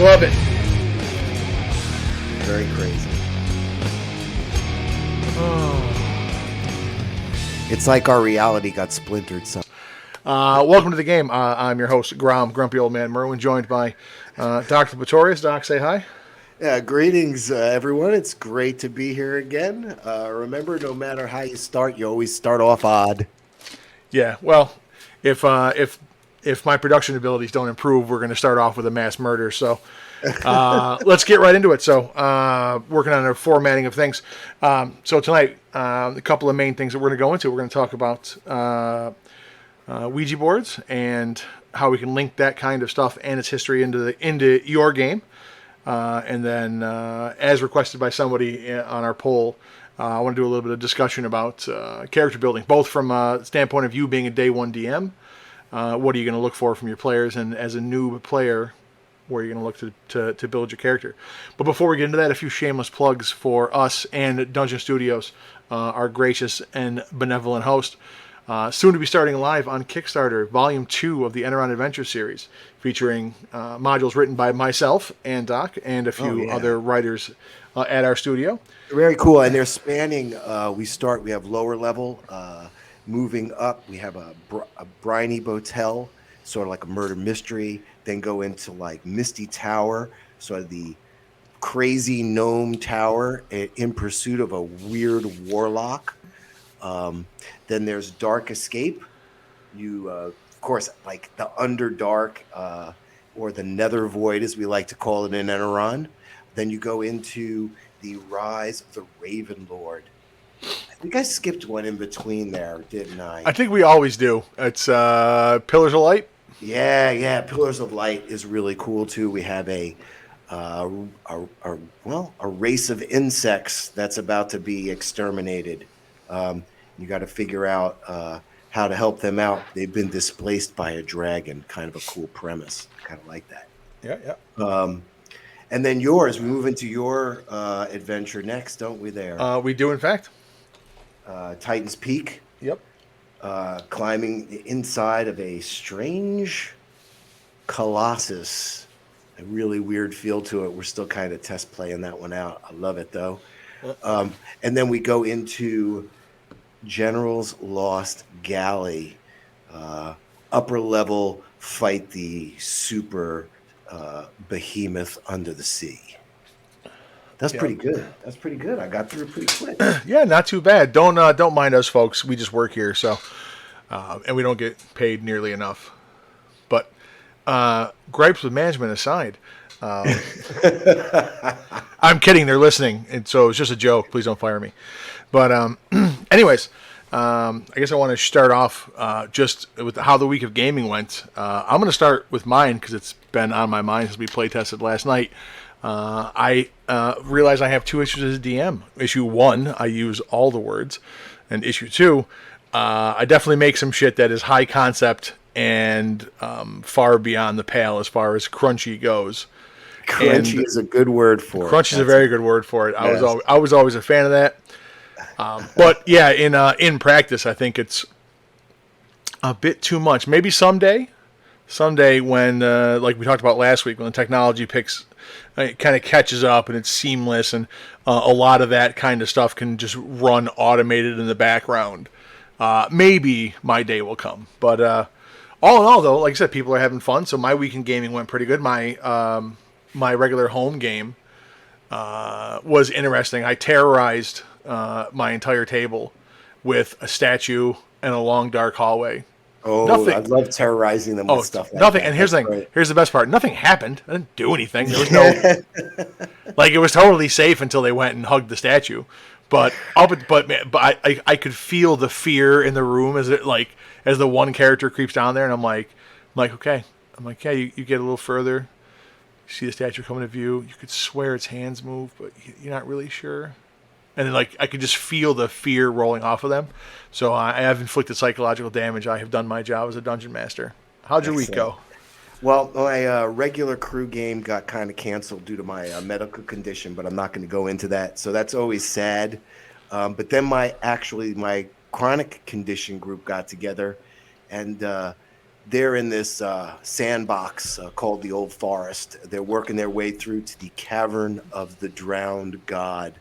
love it. Very crazy. It's like our reality got splintered. So, welcome to the game. I'm your host, Grumpy Old Man Merwin, joined by Dr.Pletorius. Doc, say hi. yeah, greetings, everyone. It's great to be here again. Remember, no matter how you start, you always start off odd. Yeah, well, if my production abilities don't improve, we're going to start off with a mass murder. So let's get right into it. So working on a formatting of things. So tonight, a couple of main things that we're going to go into. We're going to talk about Ouija boards and how we can link that kind of stuff and its history into your game. And then, as requested by somebody on our poll, I want to do a little bit of discussion about character building, both from a standpoint of you being a day one DM. What are you going to look for from your players? And as a new player, where are you going to look to build your character? But before we get into that, a few shameless plugs for us and Dungeon Studios, our gracious and benevolent host. Soon to be starting live on Kickstarter, Volume 2 of the Enron Adventure Series, featuring modules written by myself and Doc and a few other writers at our studio. Very cool. And they're spanning, we have lower level, moving up. We have a briny motel, sort of like a murder mystery, then go into like Misty Tower, sort of the crazy gnome tower in pursuit of a weird warlock. Then there's Dark Escape. You, of course, like the Underdark or the Nether Void, as we like to call it in Enron. Then you go into the Rise of the Raven Lord. I think I skipped one in between there, didn't I? I think we always do. It's Pillars of Light. Yeah. Pillars of Light is really cool too. We have a race of insects that's about to be exterminated. You got to figure out how to help them out. They've been displaced by a dragon. Kind of a cool premise. Kind of like that. Yeah. And then yours. We move into your adventure next, don't we? There. We do, in fact. Titan's Peak. Yep. Climbing the inside of a strange colossus. A really weird feel to it. We're still kind of test playing that one out. I love it though. And then we go into General's Lost Galley. Upper level, fight the super behemoth under the sea. That's pretty good. I got through it pretty quick. Yeah, not too bad. Don't mind us, folks. We just work here, so and we don't get paid nearly enough. But gripes with management aside, I'm kidding. They're listening, and so it's just a joke. Please don't fire me. But anyways, I guess I want to start off just with how the week of gaming went. I'm going to start with mine because it's been on my mind since we play tested last night. I realize I have two issues as a DM. Issue 1, I use all the words. And issue 2, I definitely make some shit that is high concept and far beyond the pale as far as crunchy goes. Crunchy is a good word for it. Crunchy is a very good word for it. Yes. I was always a fan of that. But yeah, in practice, I think it's a bit too much. Maybe someday when, like we talked about last week, when the technology it kind of catches up and it's seamless and a lot of that kind of stuff can just run automated in the background. Maybe my day will come. But all in all, though, like I said, people are having fun. So my week in gaming went pretty good. My regular home game was interesting. I terrorized my entire table with a statue and a long, dark hallway. Oh, nothing. I love terrorizing them with stuff like nothing. that. And here's the thing. Right. Here's the best part. Nothing happened. I didn't do anything. There was no... it was totally safe until they went and hugged the statue. But I could feel the fear in the room as the one character creeps down there, and I'm like, okay. I'm like, yeah, you get a little further. You see the statue coming to view. You could swear its hands move, but you're not really sure. And then, I could just feel the fear rolling off of them. So I have inflicted psychological damage. I have done my job as a dungeon master. How'd your week go? Well, my regular crew game got kind of canceled due to my medical condition, but I'm not going to go into that. So that's always sad. But then my chronic condition group got together, and they're in this sandbox called the Old Forest. They're working their way through to the Cavern of the Drowned God.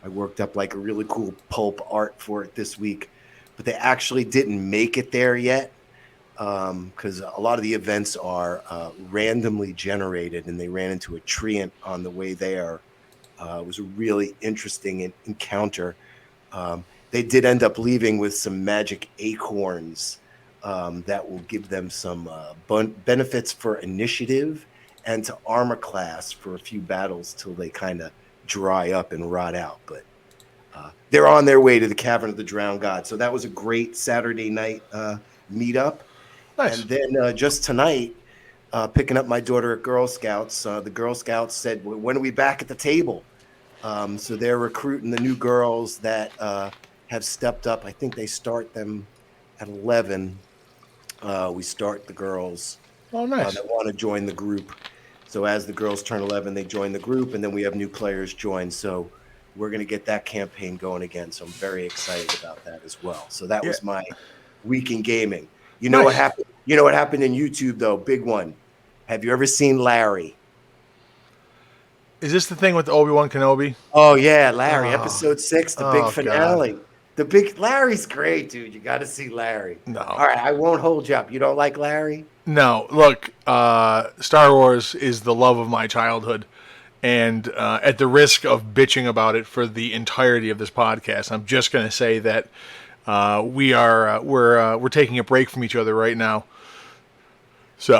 I worked up like a really cool pulp art for it this week, but they actually didn't make it there yet because a lot of the events are randomly generated, and they ran into a treant on the way there. It was a really interesting encounter. They did end up leaving with some magic acorns that will give them some benefits for initiative and to armor class for a few battles till they kind of dry up and rot out. But they're on their way to the Cavern of the Drowned God. So that was a great Saturday night meetup. Nice. And then just tonight, picking up my daughter at Girl Scouts, the Girl Scouts said, when are we back at the table? So they're recruiting the new girls that have stepped up. I think they start them at 11. We start the girls Nice. that want to join the group. So as the girls turn 11, they join the group, and then we have new players join. So we're going to get that campaign going again. So I'm very excited about that as well. So that was my week in gaming. You know what happened? You know what happened in YouTube though? Big one. Have you ever seen Larry? Is this the thing with Obi-Wan Kenobi? Oh yeah, Larry, episode 6, the big finale. God. The big Larry's great, dude. You got to see Larry. No. All right, I won't hold you up. You don't like Larry? No. Look, Star Wars is the love of my childhood, and at the risk of bitching about it for the entirety of this podcast, I'm just going to say that we're taking a break from each other right now. So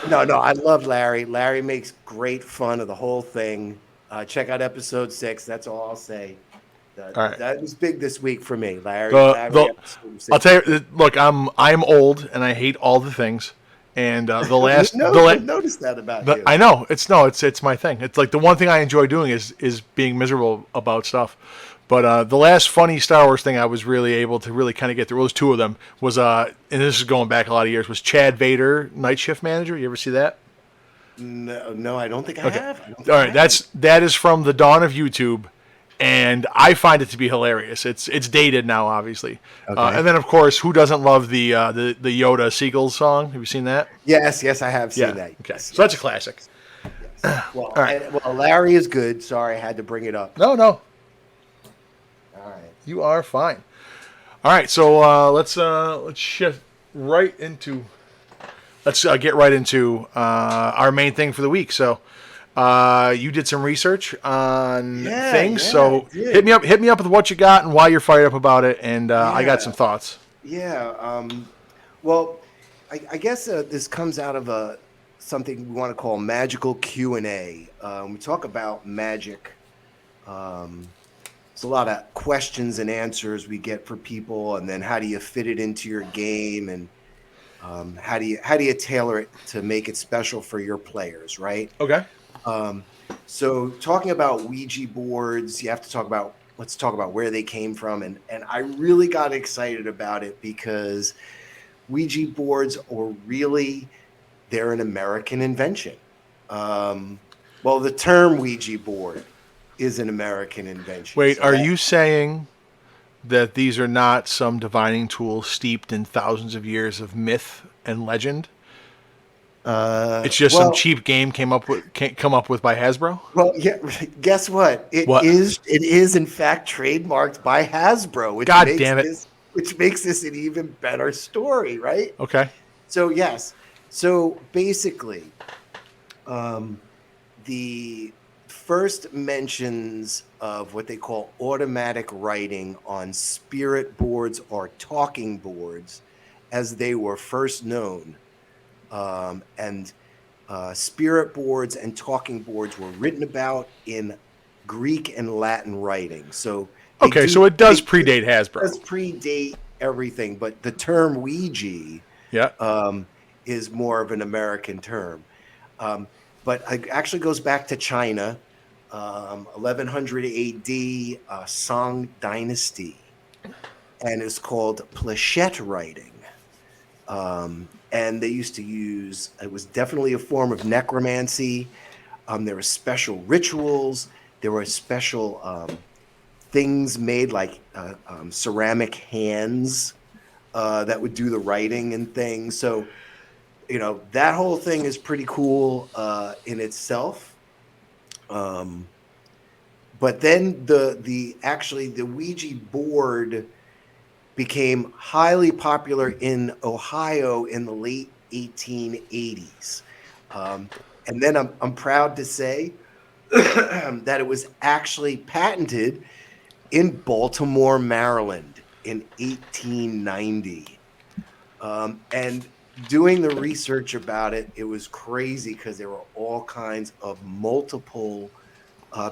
No, I love Larry. Larry makes great fun of the whole thing. Check out episode 6. That's all I'll say. all right. That was big this week for me, Larry. I'll tell you. Look, I'm old and I hate all the things. And the last, notice that about you. I know it's my thing. It's like the one thing I enjoy doing is being miserable about stuff. But the last funny Star Wars thing I was really able to really kind of get through, was two of them, was, and this is going back a lot of years, was Chad Vader, Night Shift Manager. You ever see that? No, I don't think I have. All right, that is from the dawn of YouTube, and I find it to be hilarious. It's dated now, obviously. Okay. And then, of course, who doesn't love the Yoda Seagulls song? Have you seen that? Yes, I have seen that. Okay, so that's a classic. Yes. Well, Larry is good. Sorry, I had to bring it up. No. All right. You are fine. All right, so let's shift right into. Let's get right into our main thing for the week. So, you did some research on things. So hit me up with what you got and why you're fired up about it. And I got some thoughts. Yeah. Well, I guess this comes out of something we want to call magical Q&A. We talk about magic. There's a lot of questions and answers we get for people, and then how do you fit it into your game, and how do you tailor it to make it special for your players, right? Okay. So talking about Ouija boards, let's talk about where they came from, and I really got excited about it because Ouija boards they're an American invention. Well, the term Ouija board is an American invention. Wait, so are you saying that these are not some divining tool steeped in thousands of years of myth and legend? It's just some cheap game come up with by Hasbro? Well, yeah. Guess what? It is in fact trademarked by Hasbro. Which makes this an even better story, right? Okay. So yes. So basically, the first mentions of what they call automatic writing on spirit boards or talking boards, as they were first known, and spirit boards and talking boards were written about in Greek and Latin writing. So so it does predate Hasbro. It does predate everything, but the term Ouija is more of an American term. But it actually goes back to China, 1100 AD, Song Dynasty, and it's called planchette writing. And they used to use, it was definitely a form of necromancy. There were special rituals. There were special things made like ceramic hands that would do the writing and things. So that whole thing is pretty cool in itself. But then the Ouija board became highly popular in Ohio in the late 1880s. And then I'm proud to say that it was actually patented in Baltimore, Maryland in 1890. And doing the research about it, it was crazy because there were all kinds of multiple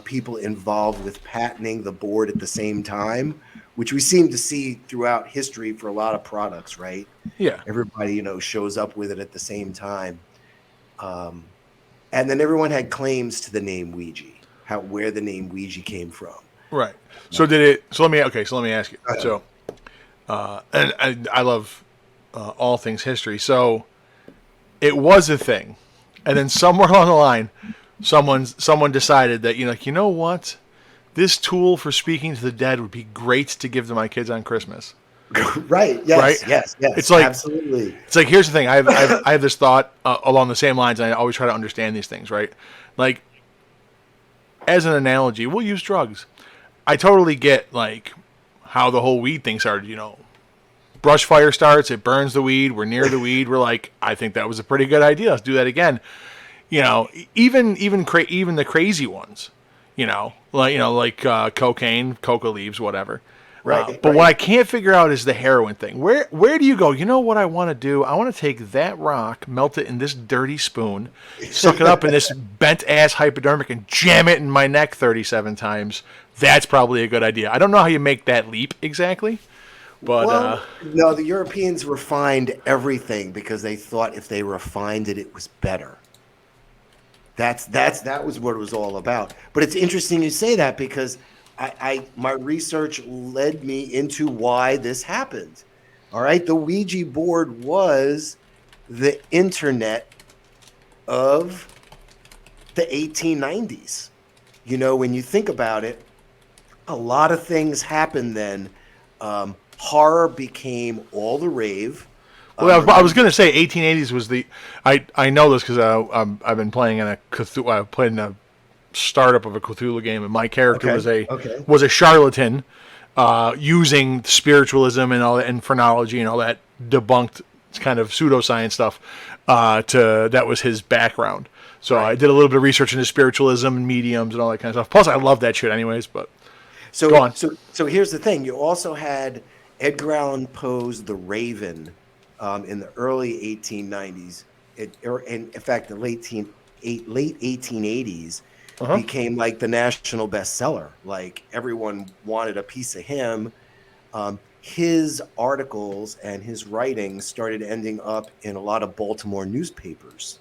people involved with patenting the board at the same time, which we seem to see throughout history for a lot of products, right? Yeah. Everybody, shows up with it at the same time. And then everyone had claims to the name Ouija, where the name Ouija came from. Right. So let me ask you. So, and I love all things history. So it was a thing. And then somewhere along the line, someone decided that, you know what? This tool for speaking to the dead would be great to give to my kids on Christmas. Right. Yes. Right? Yes. Yes. It's like, absolutely. It's like, here's the thing. I have this thought along the same lines, and I always try to understand these things, right? Like, as an analogy, we'll use drugs. I totally get, like, how the whole weed thing started, Brush fire starts, it burns the weed, we're near the weed, we're like, I think that was a pretty good idea, let's do that again. Even the crazy ones, like cocaine, coca leaves, whatever. Right. But what I can't figure out is the heroin thing. Where do you go? You know what I want to do? I want to take that rock, melt it in this dirty spoon, suck it up in this bent ass hypodermic, and jam it in my neck 37 times. That's probably a good idea. I don't know how you make that leap exactly, but no, the Europeans refined everything because they thought if they refined it, it was better. That was what it was all about. But it's interesting you say that because my research led me into why this happened. All right, the Ouija board was the internet of the 1890s. When you think about it, a lot of things happened then. Horror became all the rave. well, I was going to say 1880s was the. I know this because I've been playing in a Cthulhu. I played in a startup of a Cthulhu game, and my character was a charlatan using spiritualism and all that, and phrenology and all that debunked kind of pseudoscience stuff. That was his background. So I did a little bit of research into spiritualism and mediums and all that kind of stuff. Plus, I love that shit, anyways. But go on. So here's the thing: you also had Edgar Allan Poe's *The Raven* in the early 1890s. In fact, the late 1880s. Became like the national bestseller. Like everyone wanted a piece of him. His articles and his writings started ending up in a lot of Baltimore newspapers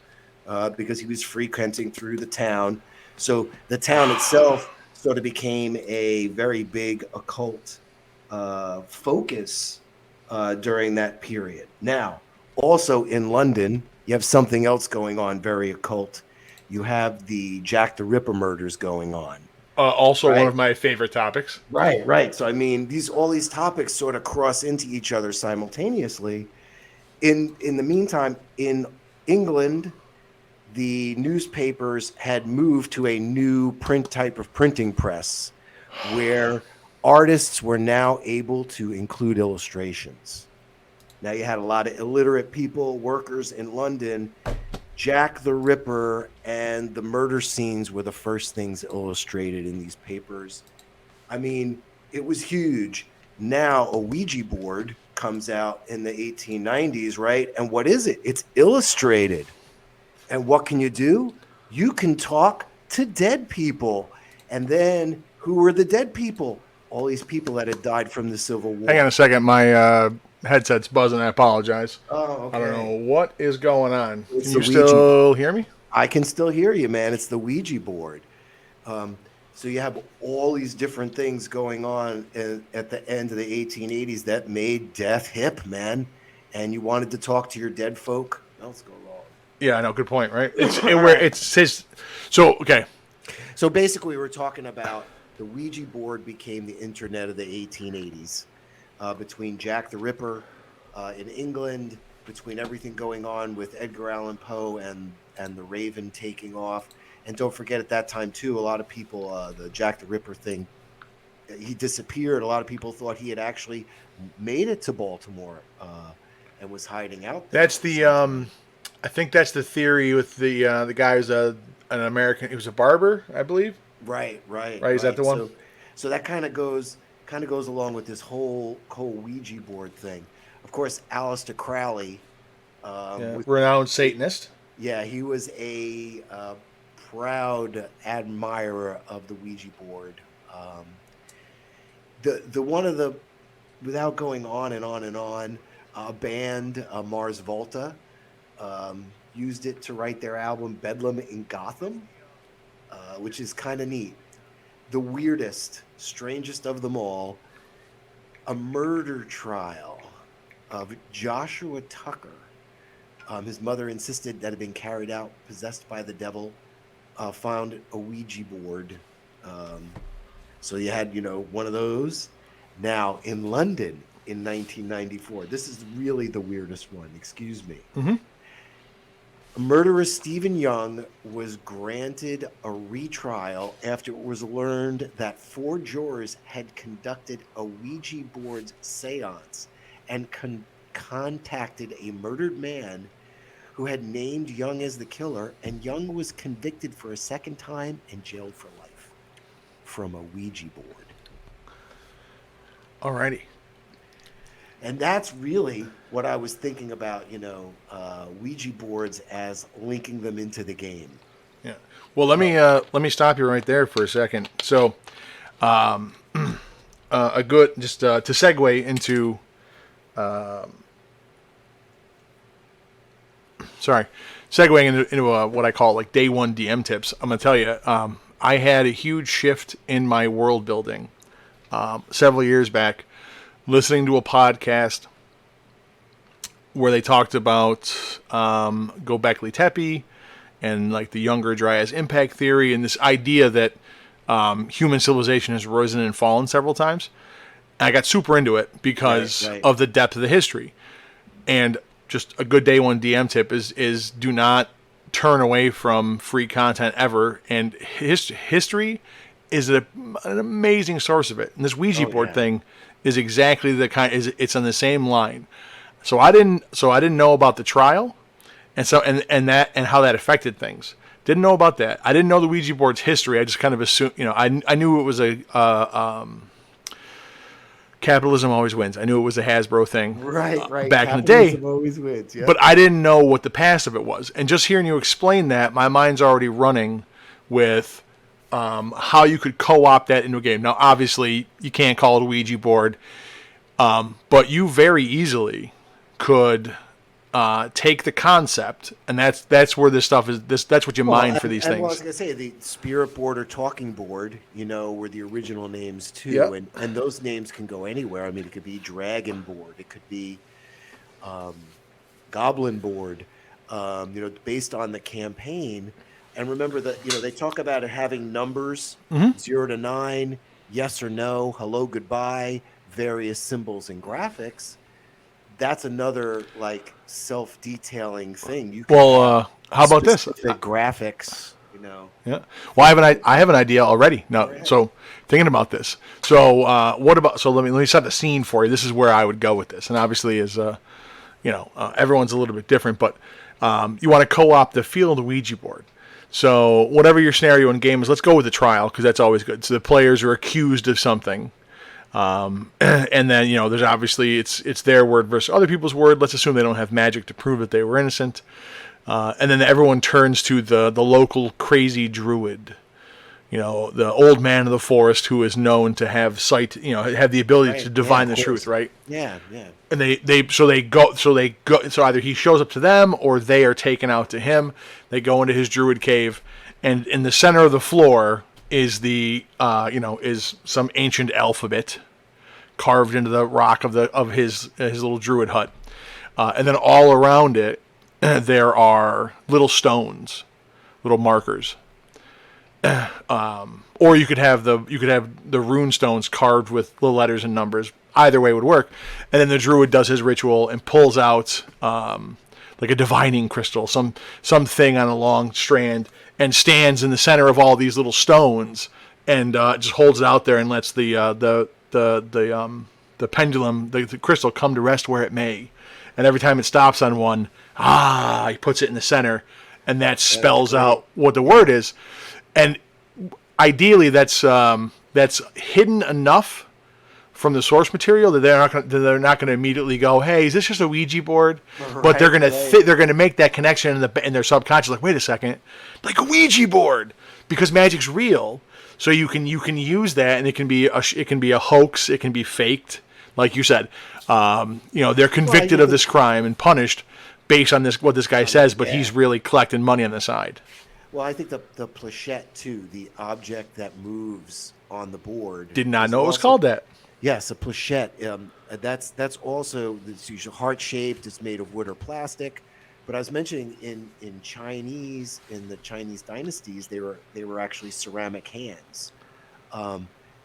because he was frequenting through the town. So the town itself sort of became a very big occult focus during that period. Now, also in London, you have something else going on very occult. You have the Jack the Ripper murders going on. Also one of my favorite topics. Right. So, I mean, all these topics sort of cross into each other simultaneously. In the meantime, in England, the newspapers had moved to a new type of printing press where artists were now able to include illustrations. Now, you had a lot of illiterate people, workers in London. Jack the Ripper and the murder scenes were the first things illustrated in these papers. I mean, it was huge. Now a Ouija board comes out in the 1890s, right? And what is it? It's illustrated. And what can you do? You can talk to dead people. And then who were the dead people? All these people that had died from the Civil War. Hang on a second. My headset's buzzing. I apologize. Oh, okay. I don't know what is going on. It's Can you the Ouija still hear me? I can still hear you, man. It's the Ouija board. So you have all these different things going on at the end of the 1880s that made death hip, man. And you wanted to talk to your dead folk. Let's go wrong. Yeah, I know. Good point, right? It's his. So, okay. So basically, we're talking about the Ouija board became the internet of the 1880s between Jack the Ripper in England between everything going on with Edgar Allan Poe and the Raven taking off. And don't forget, at that time too, a lot of people, the Jack the Ripper thing, he disappeared. A lot of people thought he had actually made it to Baltimore and was hiding out there. That's the I think that's the theory with the guy who's an American. He was a barber, I believe. Right, right, Right? Is that right. the one? So that kind of goes along with this whole Ouija board thing. Of course, Aleister Crowley, Yeah, was, renowned Satanist. yeah, he was a proud admirer of the Ouija board. Um, the one of the without going on and on and on, a band, Mars Volta, used it to write their album Bedlam in Gotham, which is kind of neat. The weirdest, strangest of them all, a murder trial of Joshua Tucker. His mother insisted that had been carried out, possessed by the devil, found a Ouija board. So you had, one of those. Now, in London in 1994, this is really the weirdest one, excuse me. Mm-hmm. Murderer Stephen Young was granted a retrial after it was learned that 4 jurors had conducted a Ouija board seance and contacted a murdered man who had named Young as the killer, and Young was convicted for a second time and jailed for life from a Ouija board. Alrighty. And that's really what I was thinking about, Ouija boards as linking them into the game. Yeah. Well, let me stop you right there for a second. So, a good just to segue into, segueing into what I call like day one DM tips. I'm gonna tell you, I had a huge shift in my world building several years back, listening to a podcast where they talked about Göbekli Tepe and like the Younger Dryas impact theory and this idea that human civilization has risen and fallen several times. And I got super into it because Right. of the depth of the history. And just a good day one DM tip is do not turn away from free content ever. And history is an amazing source of it. And this Ouija board thing is exactly the kind. It's on the same line. So I didn't know about the trial, and how that affected things. Didn't know about that. I didn't know the Ouija board's history. I just kind of assumed, I knew it was capitalism always wins. I knew it was a Hasbro thing, Right. back in the day. Capitalism always wins. Yeah. But I didn't know what the past of it was. And just hearing you explain that, my mind's already running with how you could co-opt that into a game. Now, obviously, you can't call it a Ouija board, but you very easily could take the concept, and that's where this stuff is. That's what you mine for these things. Well, I was gonna say the spirit board or talking board, were the original names too, Yep. and those names can go anywhere. I mean, it could be dragon board, it could be goblin board, based on the campaign. And remember that they talk about it having numbers 0 to 9, yes or no, hello, goodbye, various symbols and graphics. That's another like self-detailing thing. You can how about this? specific graphics, Yeah. Well, I have an idea already. No, so thinking about this. So what about? So let me set the scene for you. This is where I would go with this, and obviously, everyone's a little bit different, but you want to co-opt the feel of the Ouija board. So whatever your scenario in game is, let's go with the trial because that's always good. So the players are accused of something. And then, there's obviously it's their word versus other people's word. Let's assume they don't have magic to prove that they were innocent. And then everyone turns to the local crazy druid, the old man of the forest who is known to have sight, have the ability to divine the truth, right? Yeah. And so either he shows up to them or they are taken out to him. They go into his druid cave, and in the center of the floor is is some ancient alphabet carved into the rock of his little druid hut, and then all around it there are little stones, little markers, or you could have the rune stones carved with the letters and numbers. either way would work. And then the druid does his ritual and pulls out like a divining crystal, something on a long strand, and stands in the center of all these little stones, and just holds it out there and lets the pendulum, the crystal, come to rest where it may. And every time it stops on one, he puts it in the center, and that spells out what the word is. And ideally, that's hidden enough from the source material that they're not going to immediately go, "Hey, is this just a Ouija board?" Right, but they're going to they're going to make that connection in their subconscious, like, "Wait a second, like a Ouija board," because magic's real. So you can use that, and it can be a hoax, it can be faked, like you said. They're convicted of this crime and punished based on what this guy says, but he's really collecting money on the side. Well, I think the planchette too, the object that moves on the board. Did not know it was called that. Yes, a planchette. That's also, it's usually heart shaped. It's made of wood or plastic. But I was mentioning in the Chinese dynasties, they were actually ceramic hands.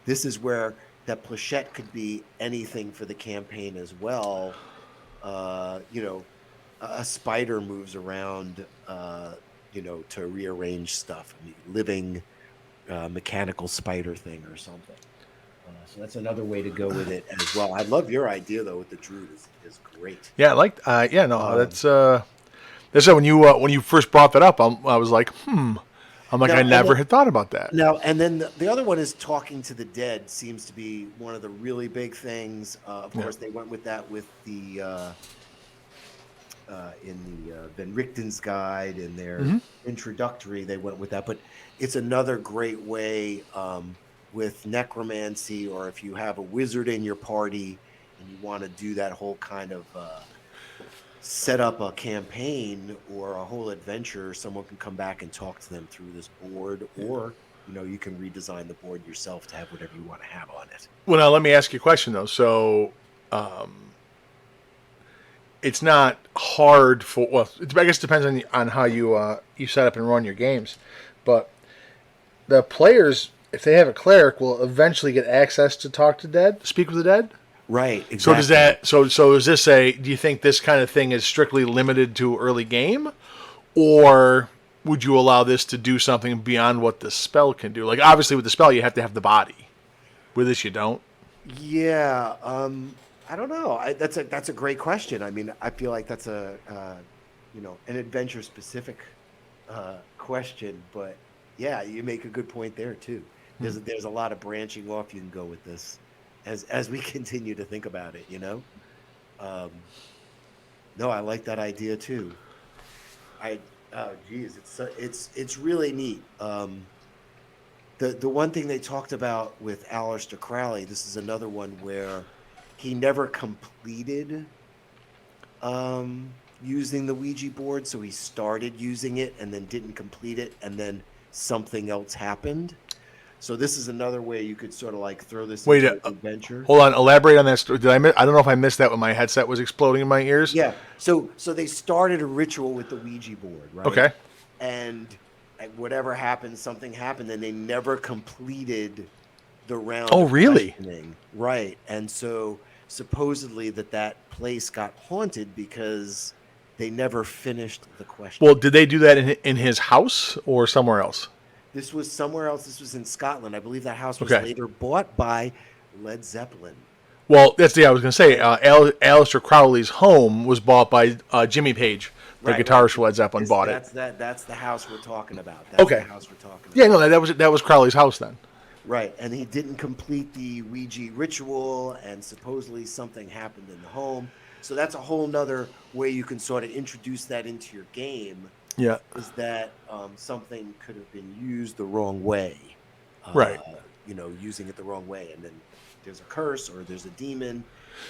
This is where that planchette could be anything for the campaign as well. A spider moves around, to rearrange stuff. I mean, living mechanical spider thing or something. So that's another way to go with it as well. I love your idea though with the druid is great. Yeah, I like. That's when you first brought that up. I was like, I'm like, I never had thought about that. Now, and then the other one is talking to the dead seems to be one of the really big things. Of course, they went with that with the in the Van Richten's guide in their introductory. They went with that, but it's another great way with necromancy, or if you have a wizard in your party and you want to do that whole kind of set up a campaign or a whole adventure, someone can come back and talk to them through this board, or you can redesign the board yourself to have whatever you want to have on it. Well, now let me ask you a question though. So it's not hard for, well, I guess it depends on how you set up and run your games, but the players, if they have a cleric, will eventually get access to speak with the dead. Right. Exactly. So does that? So is this do you think this kind of thing is strictly limited to early game, or would you allow this to do something beyond what the spell can do? Like obviously with the spell you have to have the body. With this you don't. Yeah. I don't know. That's a great question. I mean, I feel like that's an adventure specific question, but yeah, you make a good point there too. There's a lot of branching off you can go with this as we continue to think about it, No, I like that idea too. It's really neat. The one thing they talked about with Aleister Crowley, this is another one where he never completed using the Ouija board, so he started using it and then didn't complete it, and then something else happened. So this is another way you could sort of like throw this into an adventure. Hold on, elaborate on that story. I don't know if I missed that when my headset was exploding in my ears. Yeah. So they started a ritual with the Ouija board, right? Okay. And whatever happened, something happened, and they never completed the round. Oh, really? Right. And so supposedly that place got haunted because they never finished the question. Well, did they do that in his house or somewhere else? This was somewhere else. This was in Scotland. I believe that house was later bought by Led Zeppelin. Well, I was going to say, Aleister Crowley's home was bought by Jimmy Page, the guitarist for Led Zeppelin. Bought it. That's the house we're talking about. The house we're talking about. Yeah, no, that was Crowley's house then. Right, and he didn't complete the Ouija ritual, and supposedly something happened in the home. So that's a whole nother way you can sort of introduce that into your game. Yeah, is that something could have been used the wrong way, right? Using it the wrong way, and then there's a curse or there's a demon,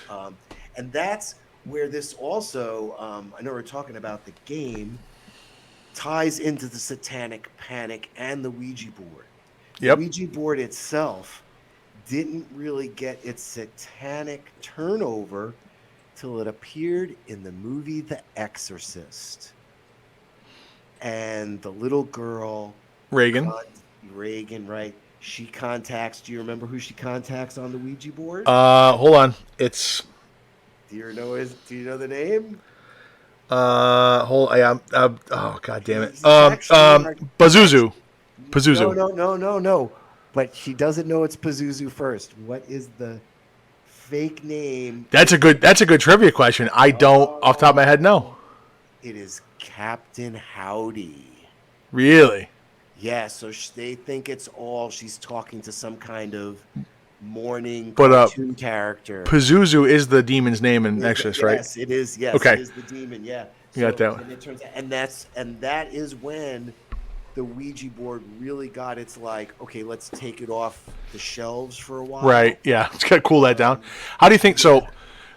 and that's where this also. I know we're talking about the game, ties into the Satanic Panic and the Ouija board. Yep. The Ouija board itself didn't really get its satanic turnover till it appeared in the movie The Exorcist. And the little girl, Reagan, right? she contacts. Do you remember who she contacts on the Ouija board? Hold on. It's Do you know the name? hold. Oh god damn it. He's actually like Pazuzu. no, Pazuzu. no, no, no, no. But she doesn't know it's Pazuzu first. What is the fake name? That's a good trivia question. I don't off the top of my head know. It is Captain Howdy. Really. Yeah, so they think it's all she's talking to some kind of morning But cartoon character. Pazuzu is the demon's name in Exodus, right? Yes, it is. Yes, it Okay. is the demon. Yeah. You got So, that one. and it turns out, and that is when the Ouija board really got its like, okay, let's take it off the shelves for a while. Right. Yeah. It's got to cool that down. How do you think? So,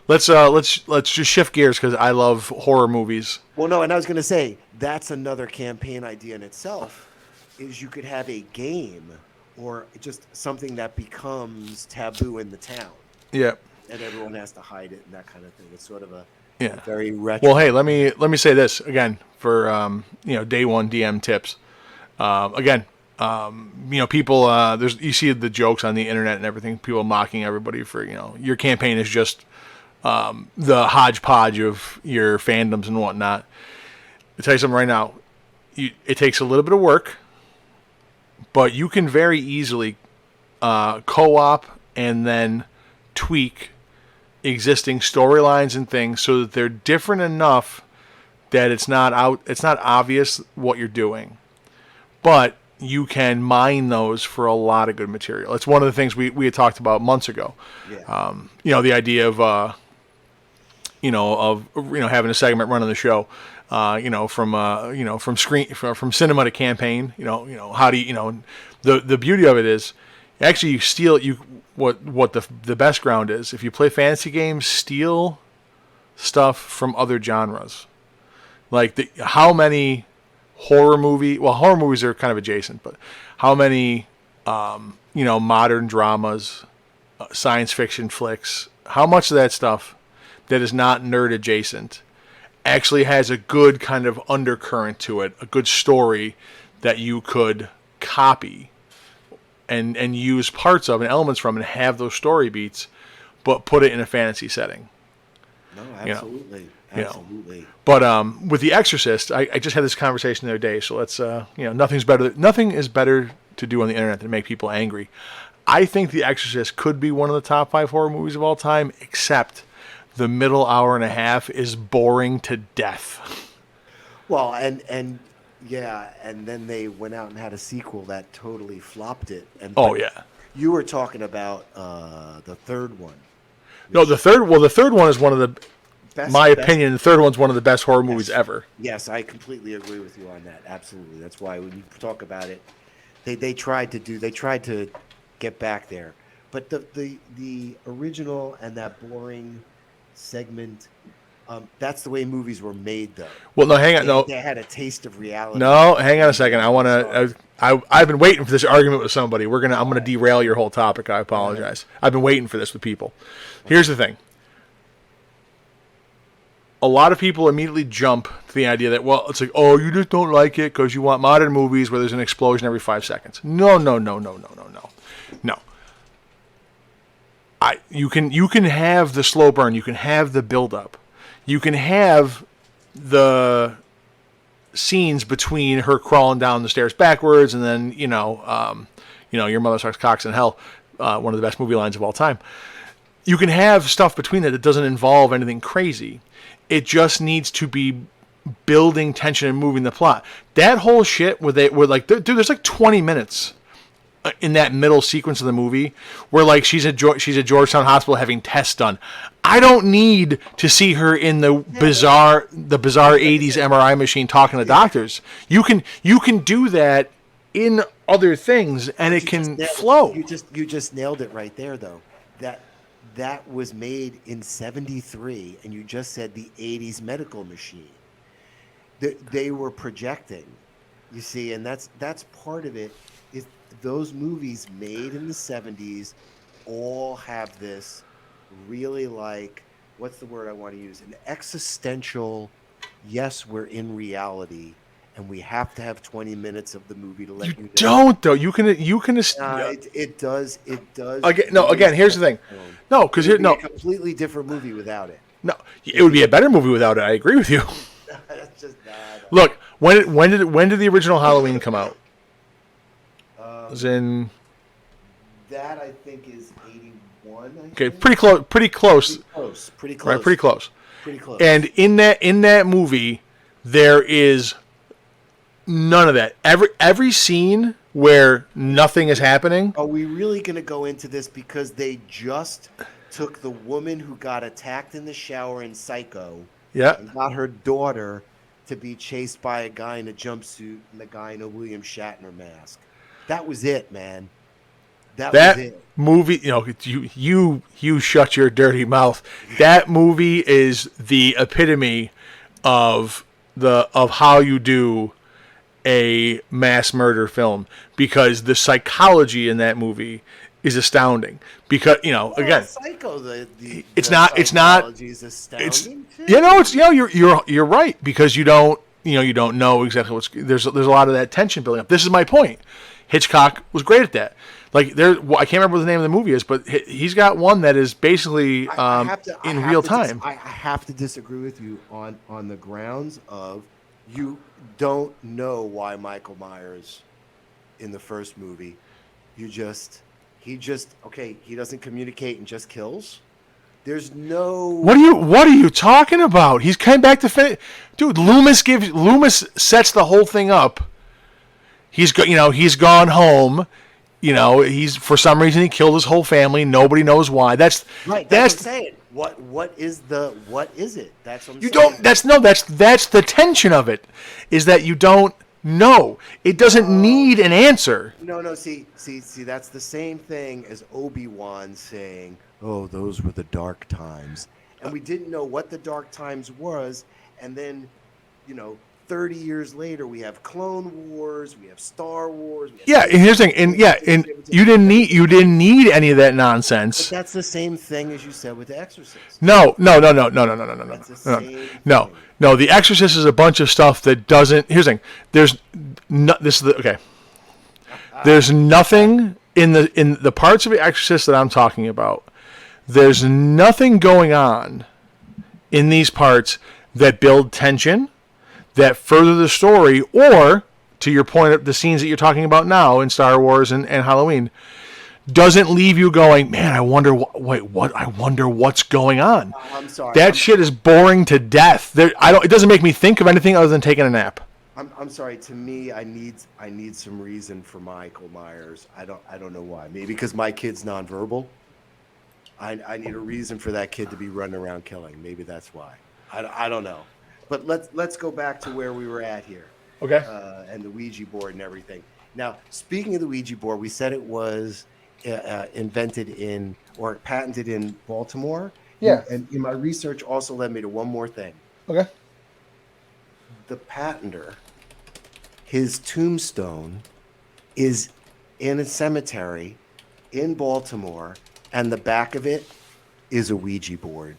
let's just shift gears because I love horror movies. Well, no, and I was going to say that's another campaign idea in itself. Is you could have a game or just something that becomes taboo in the town, Yeah. and everyone has to hide it and that kind of thing. It's sort of a Yeah. very retro. Well, hey, let me say this again for day one DM tips. Again, people. There's you see the jokes on the internet and everything. People mocking everybody for your campaign is just the hodgepodge of your fandoms and whatnot. I'll tell you something right now. It takes a little bit of work, but you can very easily co-op and then tweak existing storylines and things so that they're different enough that it's not obvious what you're doing, but you can mine those for a lot of good material. It's one of the things we had talked about months ago. Yeah. The idea of having a segment run on the show, from cinema to campaign. How do the beauty of it is actually you steal what the best ground is. If you play fantasy games, steal stuff from other genres. Like how many horror movies are kind of adjacent, but how many modern dramas, science fiction flicks, how much of that stuff that is not nerd adjacent actually has a good kind of undercurrent to it, a good story that you could copy and use parts of and elements from and have those story beats, but put it in a fantasy setting. No, absolutely. Absolutely. But with The Exorcist, I just had this conversation the other day, so let's nothing is better to do on the internet than make people angry. I think The Exorcist could be one of the top 5 horror movies of all time, except the middle hour and a half is boring to death. Well, and yeah, and then they went out and had a sequel that totally flopped it. And Yeah. You were talking about the third one. No, the third one is one of the opinion, the third one's one of the best horror movies ever. Yes, I completely agree with you on that. Absolutely. That's why when you talk about it, they tried to get back there. But the original and that boring segment, that's the way movies were made, though. Well, no, hang on, they had a taste of reality. No, hang on a second. I've been waiting for this argument with somebody. I'm gonna derail your whole topic. I apologize. I've been waiting for this with people. Here's the thing. A lot of people immediately jump to the idea that, well, it's like, oh, you just don't like it because you want modern movies where there's an explosion every 5 seconds. No. You can have the slow burn. You can have the build up. You can have the scenes between her crawling down the stairs backwards and then your mother sucks cocks in hell, one of the best movie lines of all time. You can have stuff between that doesn't involve anything crazy. It just needs to be building tension and moving the plot. That whole shit there's like 20 minutes in that middle sequence of the movie where like she's at Georgetown Hospital having tests done. I don't need to see her in the bizarre 80s MRI machine talking to doctors. You can do that in other things and it can flow. You just nailed it right there, though. That was made in 73, and you just said the 80s medical machine. They were projecting, you see, and that's part of it. Is those movies made in the 70s all have this really, like, what's the word I want to use? An existential, yes, we're in reality, and we have to have 20 minutes of the movie to let you know. Don't though. You can. It does. Again, no. Again, here's the thing. No, because it would be no. a completely different movie without it. No, it would be a better movie without it. I agree with you. That's just Look, when did the original Halloween come out? It was in. That I think is 81. Okay, pretty close. Pretty close. Pretty close. Right, pretty close. Pretty close. And in that movie, there is none of that. Every scene where nothing is happening. Are we really going to go into this because they just took the woman who got attacked in the shower in Psycho, and got her daughter to be chased by a guy in a jumpsuit and the guy in a William Shatner mask? That was it, man. That was it. Movie, you shut your dirty mouth. That movie is the epitome of how you do a mass murder film, because the psychology in that movie is astounding. Because again, Psycho, it's not is astounding. You're right, because you don't know exactly what's there's a lot of that tension building up. This is my point. Hitchcock was great at that. Like I can't remember what the name of the movie is, but he's got one that is basically in real time. I have to disagree with you on the grounds of you don't know why Michael Myers in the first movie, he doesn't communicate and just kills. There's no. What are you talking about? He's coming back to finish. Dude, Loomis sets the whole thing up. He's gone home. He's for some reason he killed his whole family. Nobody knows why. That's right. That's what I'm saying. What is it? That's what I'm you saying. That's the tension of it, is that you don't know. It doesn't need an answer. No. See. That's the same thing as Obi-Wan saying, "Oh, those were the dark times," and we didn't know what the dark times was, and then, 30 years later, we have Clone Wars, we have Star Wars. And here's the thing, and you didn't need any of that nonsense. But that's the same thing as you said with The Exorcist. No. That's the same thing. No. The Exorcist is a bunch of stuff that doesn't. Here's the thing. There's nothing in the parts of The Exorcist that I'm talking about. There's nothing going on in these parts that build tension, that further the story, or, to your point, the scenes that you're talking about now in Star Wars and Halloween, doesn't leave you going, man, I wonder what's going on. I'm sorry. That shit is boring to death. It doesn't make me think of anything other than taking a nap. I'm sorry. To me, I need some reason for Michael Myers. I don't know why. Maybe because my kid's nonverbal. I need a reason for that kid to be running around killing. Maybe that's why. I don't know. But let's go back to where we were at here. Okay. And the Ouija board and everything. Now, speaking of the Ouija board, we said it was invented or patented in Baltimore. Yeah. And my research also led me to one more thing. Okay. The patenter, his tombstone is in a cemetery in Baltimore, and the back of it is a Ouija board.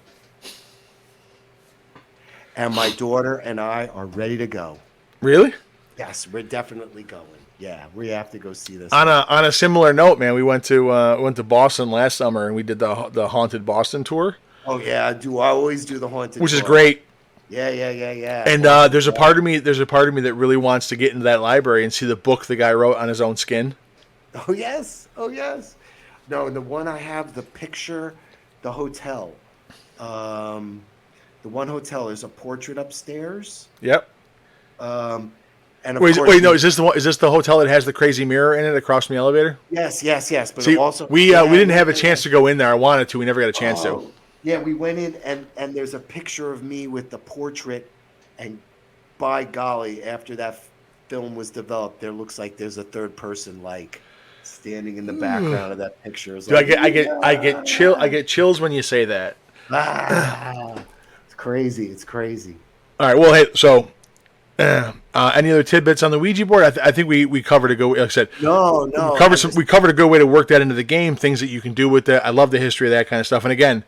And my daughter and I are ready to go. Really? Yes, we're definitely going. Yeah, we have to go see this. On a similar note, man, we went to Boston last summer and we did the Haunted Boston tour. Oh yeah, I always do the haunted, which tour. is great. Yeah. And there's a part of me that really wants to get into that library and see the book the guy wrote on his own skin. Oh yes. No, the one I have, the picture, the hotel. The one hotel, there's a portrait upstairs. Yep. And is this the hotel that has the crazy mirror in it across from the elevator? Yes. But see, also we didn't have a chance to go in there. I wanted to. We never got a chance to. Yeah, we went in and there's a picture of me with the portrait, and by golly, after that film was developed, there looks like there's a third person standing in the background of that picture. Dude, I get chills when you say that. It's crazy. All right. Well, hey. So, any other tidbits on the Ouija board? I think we covered a good. Like I said, no. We covered a good way to work that into the game. Things that you can do with that. I love the history of that kind of stuff. And again,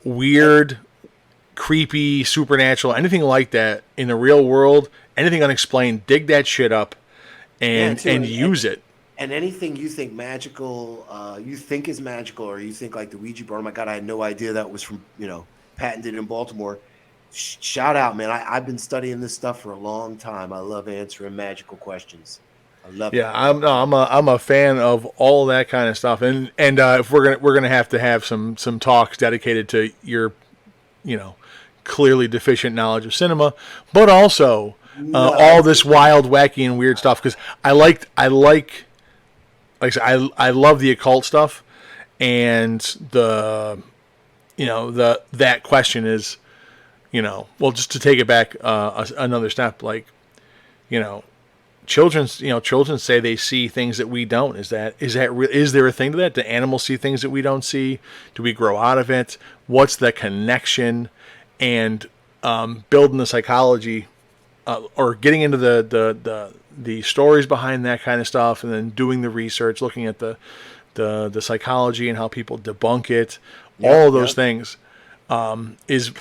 weird, creepy, supernatural, anything like that in the real world anything unexplained, dig that shit up and too, use it. And anything you think magical, you think is magical, or you think like the Ouija board. Oh my God, I had no idea that was from patented in Baltimore. Shout out, man! I've been studying this stuff for a long time. I love answering magical questions. I love it. Yeah, I'm a fan of all that kind of stuff, and if we're gonna have to have some talks dedicated to your, clearly deficient knowledge of cinema, but also all this wild, wacky, and weird stuff. Because I I said, I love the occult stuff, and that question is, well, just to take it back another step, like, children say they see things that we don't. Is there a thing to that? Do animals see things that we don't see? Do we grow out of it? What's the connection? And building the psychology, or getting into the stories behind that kind of stuff, and then doing the research, looking at the psychology and how people debunk it. All of those things is,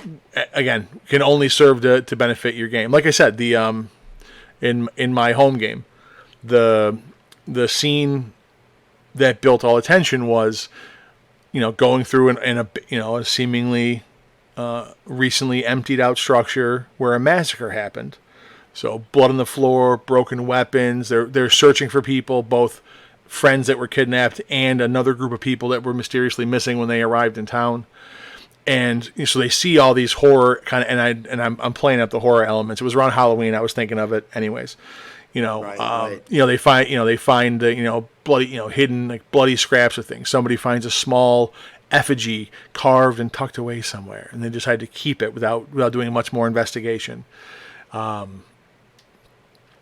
again, can only serve to benefit your game. Like I said, in my home game, the scene that built all attention was, going through a seemingly recently emptied out structure where a massacre happened. So blood on the floor, broken weapons. They're searching for people, both friends that were kidnapped and another group of people that were mysteriously missing when they arrived in town. And so they see all these horror kind of, I'm playing up the horror elements. It was around Halloween. I was thinking of it, anyways. Right. They find bloody, hidden, like, bloody scraps of things. Somebody finds a small effigy carved and tucked away somewhere, and they decide to keep it without doing much more investigation.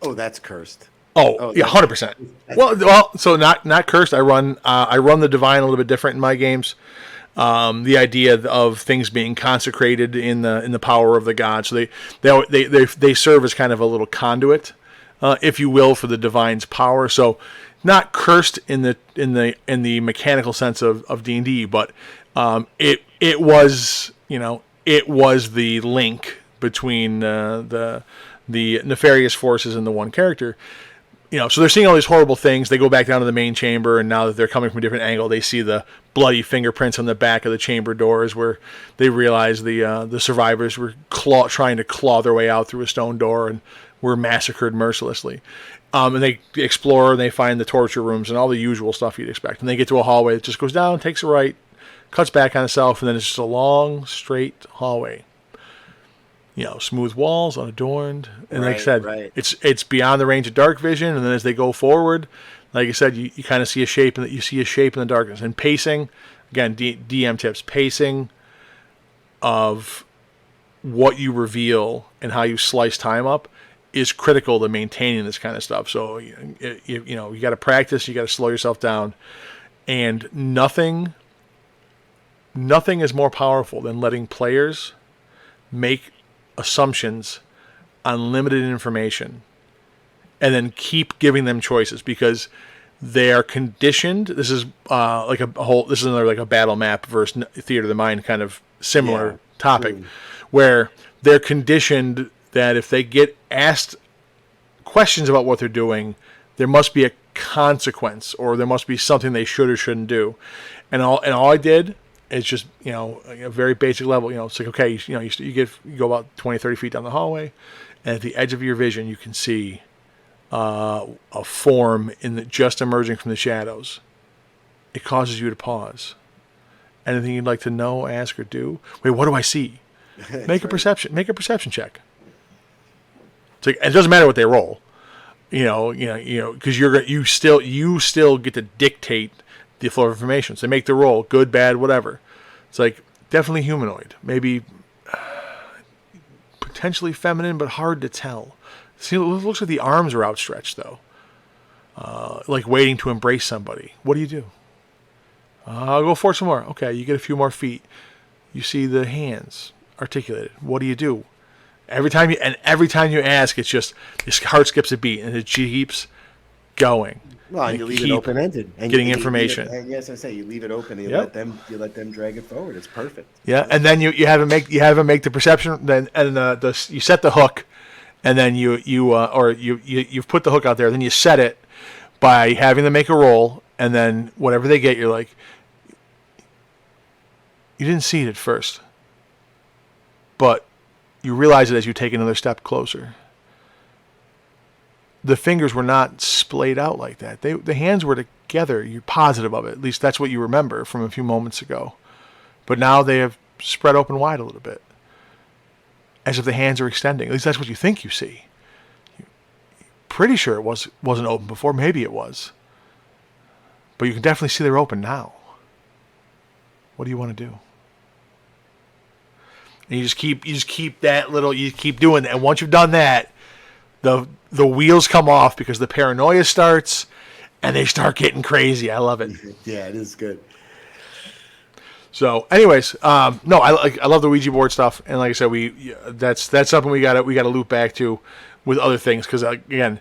Oh, that's cursed. Oh yeah, 100%. Well, so not cursed. I run the divine a little bit different in my games. The idea of things being consecrated in the power of the god. So they serve as kind of a little conduit, if you will, for the divine's power. So not cursed in the mechanical sense of D&D, but it was the link between the nefarious forces and the one character. So they're seeing all these horrible things. They go back down to the main chamber, and now that they're coming from a different angle, they see the bloody fingerprints on the back of the chamber doors, where they realize the survivors were trying to claw their way out through a stone door and were massacred mercilessly. And they explore, and they find the torture rooms and all the usual stuff you'd expect. And they get to a hallway that just goes down, takes a right, cuts back on itself, and then it's just a long, straight hallway. Smooth walls, unadorned, and like I said, it's beyond the range of dark vision. And then as they go forward, like I said, you kind of see a shape, and you see a shape in the darkness. And pacing, again, DM tips: pacing of what you reveal and how you slice time up is critical to maintaining this kind of stuff. So you got to practice, you got to slow yourself down, and nothing is more powerful than letting players make assumptions on limited information and then keep giving them choices, because they are conditioned. This is this is another, like, a battle map versus theater of the mind kind of similar topic, where they're conditioned that if they get asked questions about what they're doing, there must be a consequence, or there must be something they should or shouldn't do. And all I did, it's just, a very basic level. It's like, okay, you go about 20, 30 feet down the hallway, and at the edge of your vision, you can see a form just emerging from the shadows. It causes you to pause. Anything you'd like to know, ask, or do? Wait, what do I see? Make a perception check. It's like, it doesn't matter what they roll, because you still get to dictate the flow of information. So they make the roll, good, bad, whatever. It's like, definitely humanoid, maybe potentially feminine, but hard to tell. See, it looks like the arms are outstretched, though, like waiting to embrace somebody. What do you do? I'll go for some more. Okay, you get a few more feet. You see the hands articulated. What do you do? Every time you ask, it's just, this heart skips a beat, and it keeps going. Well, and you leave it open-ended, and getting information. Yes, I say you leave it open. And you let them drag it forward. It's perfect. Yeah, and then you have them make the perception. Then you set the hook, and then you've put the hook out there, then you set it by having them make a roll, and then whatever they get, you're like, you didn't see it at first, but you realize it as you take another step closer. The fingers were not splayed out like that. The hands were together. You're positive of it. At least that's what you remember from a few moments ago. But now they have spread open wide a little bit, as if the hands are extending. At least that's what you think you see. You're pretty sure it wasn't open before. Maybe it was. But you can definitely see they're open now. What do you want to do? And you just keep that little, you keep doing that. And once you've done that, the wheels come off because the paranoia starts and they start getting crazy. I love it. Yeah, it is good. So, anyways, no, I love the Ouija board stuff, and like I said, that's something we got to loop back to with other things, because again,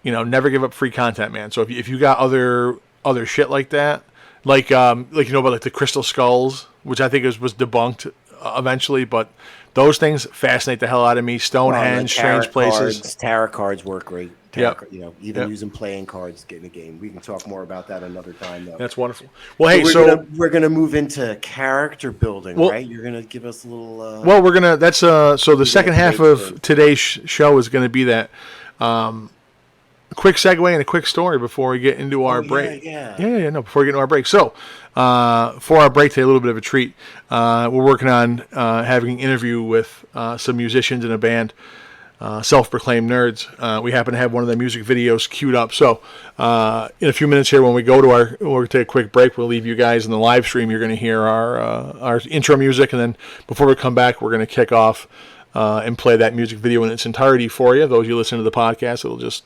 never give up free content, man. So if you got other shit like that, like about like the crystal skulls, which I think was debunked eventually, but those things fascinate the hell out of me. Stonehenge, strange places. Tarot cards work great. Yep. Using playing cards, getting a game. We can talk more about that another time, though. That's wonderful. Well, hey, so we're gonna move into character building, right? You're gonna give us a little. Well, we're gonna. That's so the second half of today's show is going to be that. A quick segue and a quick story before we get into our break. Before we get into our break. So, for our break today, a little bit of a treat. We're working on having an interview with some musicians in a band, self-proclaimed nerds. We happen to have one of their music videos queued up. So, in a few minutes here, when we go to we're going to take a quick break. We'll leave you guys in the live stream. You're going to hear our intro music, and then before we come back, we're going to kick off and play that music video in its entirety for you. Those of you listen to the podcast, it'll just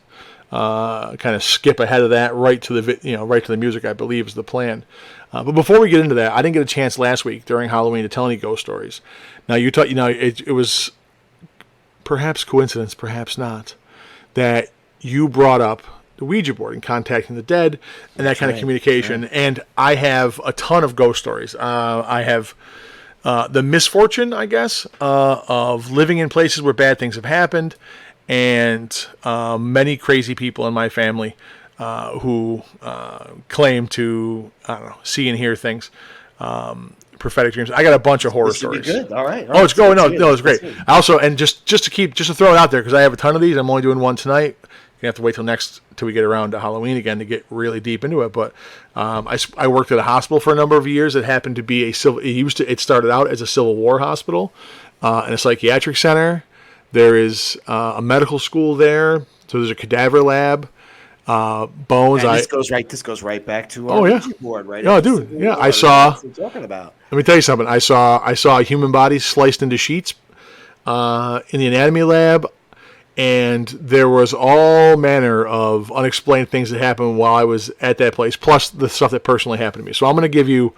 kind of skip ahead of that right to the music, I believe, is the plan. But before we get into that, I didn't get a chance last week during Halloween to tell any ghost stories. Now it was perhaps coincidence, perhaps not, that you brought up the Ouija board and contacting the dead and that kind of communication. Right. And I have a ton of ghost stories. I have the misfortune, I guess, of living in places where bad things have happened, and many crazy people in my family who claim to, see and hear things, prophetic dreams. I got a bunch of horror stories. Good. All right. Oh, it's going. No, it's great. I also, and just to throw it out there, because I have a ton of these. I'm only doing one tonight. You have to wait till we get around to Halloween again to get really deep into it. But I worked at a hospital for a number of years. It happened to be it started out as a Civil War hospital and a psychiatric center. There is a medical school there, so there's a cadaver lab, bones. And this goes right back to our Ouija board, right? No, dude, yeah, I saw. What we're talking about. Let me tell you something. I saw a human body sliced into sheets in the anatomy lab, and there was all manner of unexplained things that happened while I was at that place, plus the stuff that personally happened to me. So I'm going to give you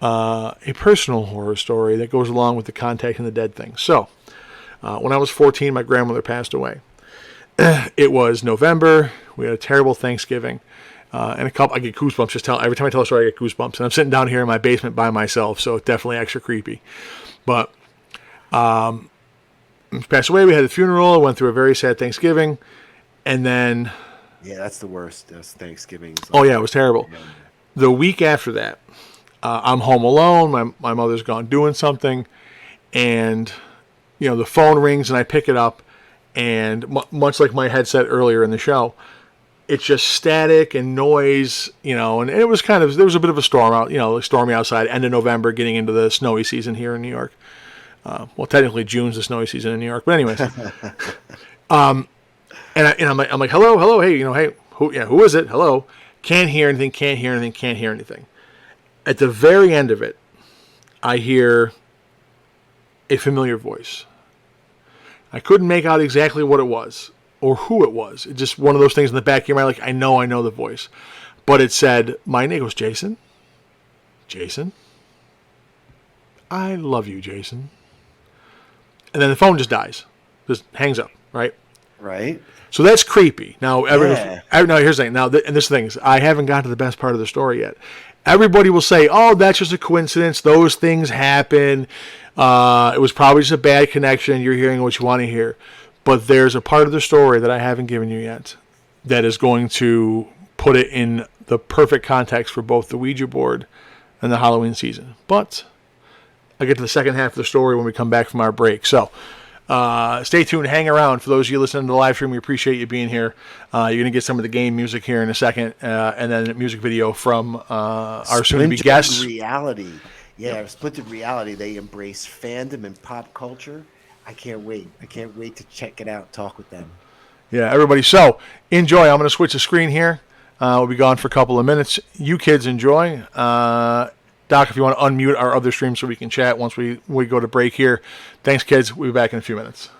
a personal horror story that goes along with the contacting the dead thing. So. When I was 14, my grandmother passed away. It was November. We had a terrible Thanksgiving. I get goosebumps every time I tell a story, I get goosebumps. And I'm sitting down here in my basement by myself, so it's definitely extra creepy. But she passed away. We had a funeral. Went through a very sad Thanksgiving. And then... Yeah, that's the worst. That's Thanksgiving. It was terrible. Yeah. The week after that, I'm home alone. My mother's gone doing something. And... the phone rings and I pick it up, and much like my headset earlier in the show, it's just static and noise, and it was there was a bit of a storm out, stormy outside, end of November, getting into the snowy season here in New York. Well, technically June's the snowy season in New York, but anyways. And I'm like, hello, hey, hey, who is it? Hello. Can't hear anything. At the very end of it, I hear a familiar voice. I couldn't make out exactly what it was or who it was. It's just one of those things in the back of your mind, like, I know the voice. But it said, my name was Jason. Jason? I love you, Jason. And then the phone just dies. Just hangs up, right? Right. So that's creepy. Now, now here's the thing. Now, and this thing is, I haven't got to the best part of the story yet. Everybody will say, oh, that's just a coincidence. Those things happen. It was probably just a bad connection. You're hearing what you want to hear. But there's a part of the story that I haven't given you yet that is going to put it in the perfect context for both the Ouija board and the Halloween season. But I'll get to the second half of the story when we come back from our break. So stay tuned, hang around. For those of you listening to the live stream, we appreciate you being here. You're going to get some of the game music here in a second, and then a music video from our soon-to-be guests. Reality. Yeah, Splintered Reality. They embrace fandom and pop culture. I can't wait. I can't wait to check it out, talk with them. Yeah, everybody. So enjoy. I'm going to switch the screen here. We'll be gone for a couple of minutes. You kids enjoy. Doc, if you want to unmute our other stream so we can chat once we go to break here. Thanks, kids. We'll be back in a few minutes.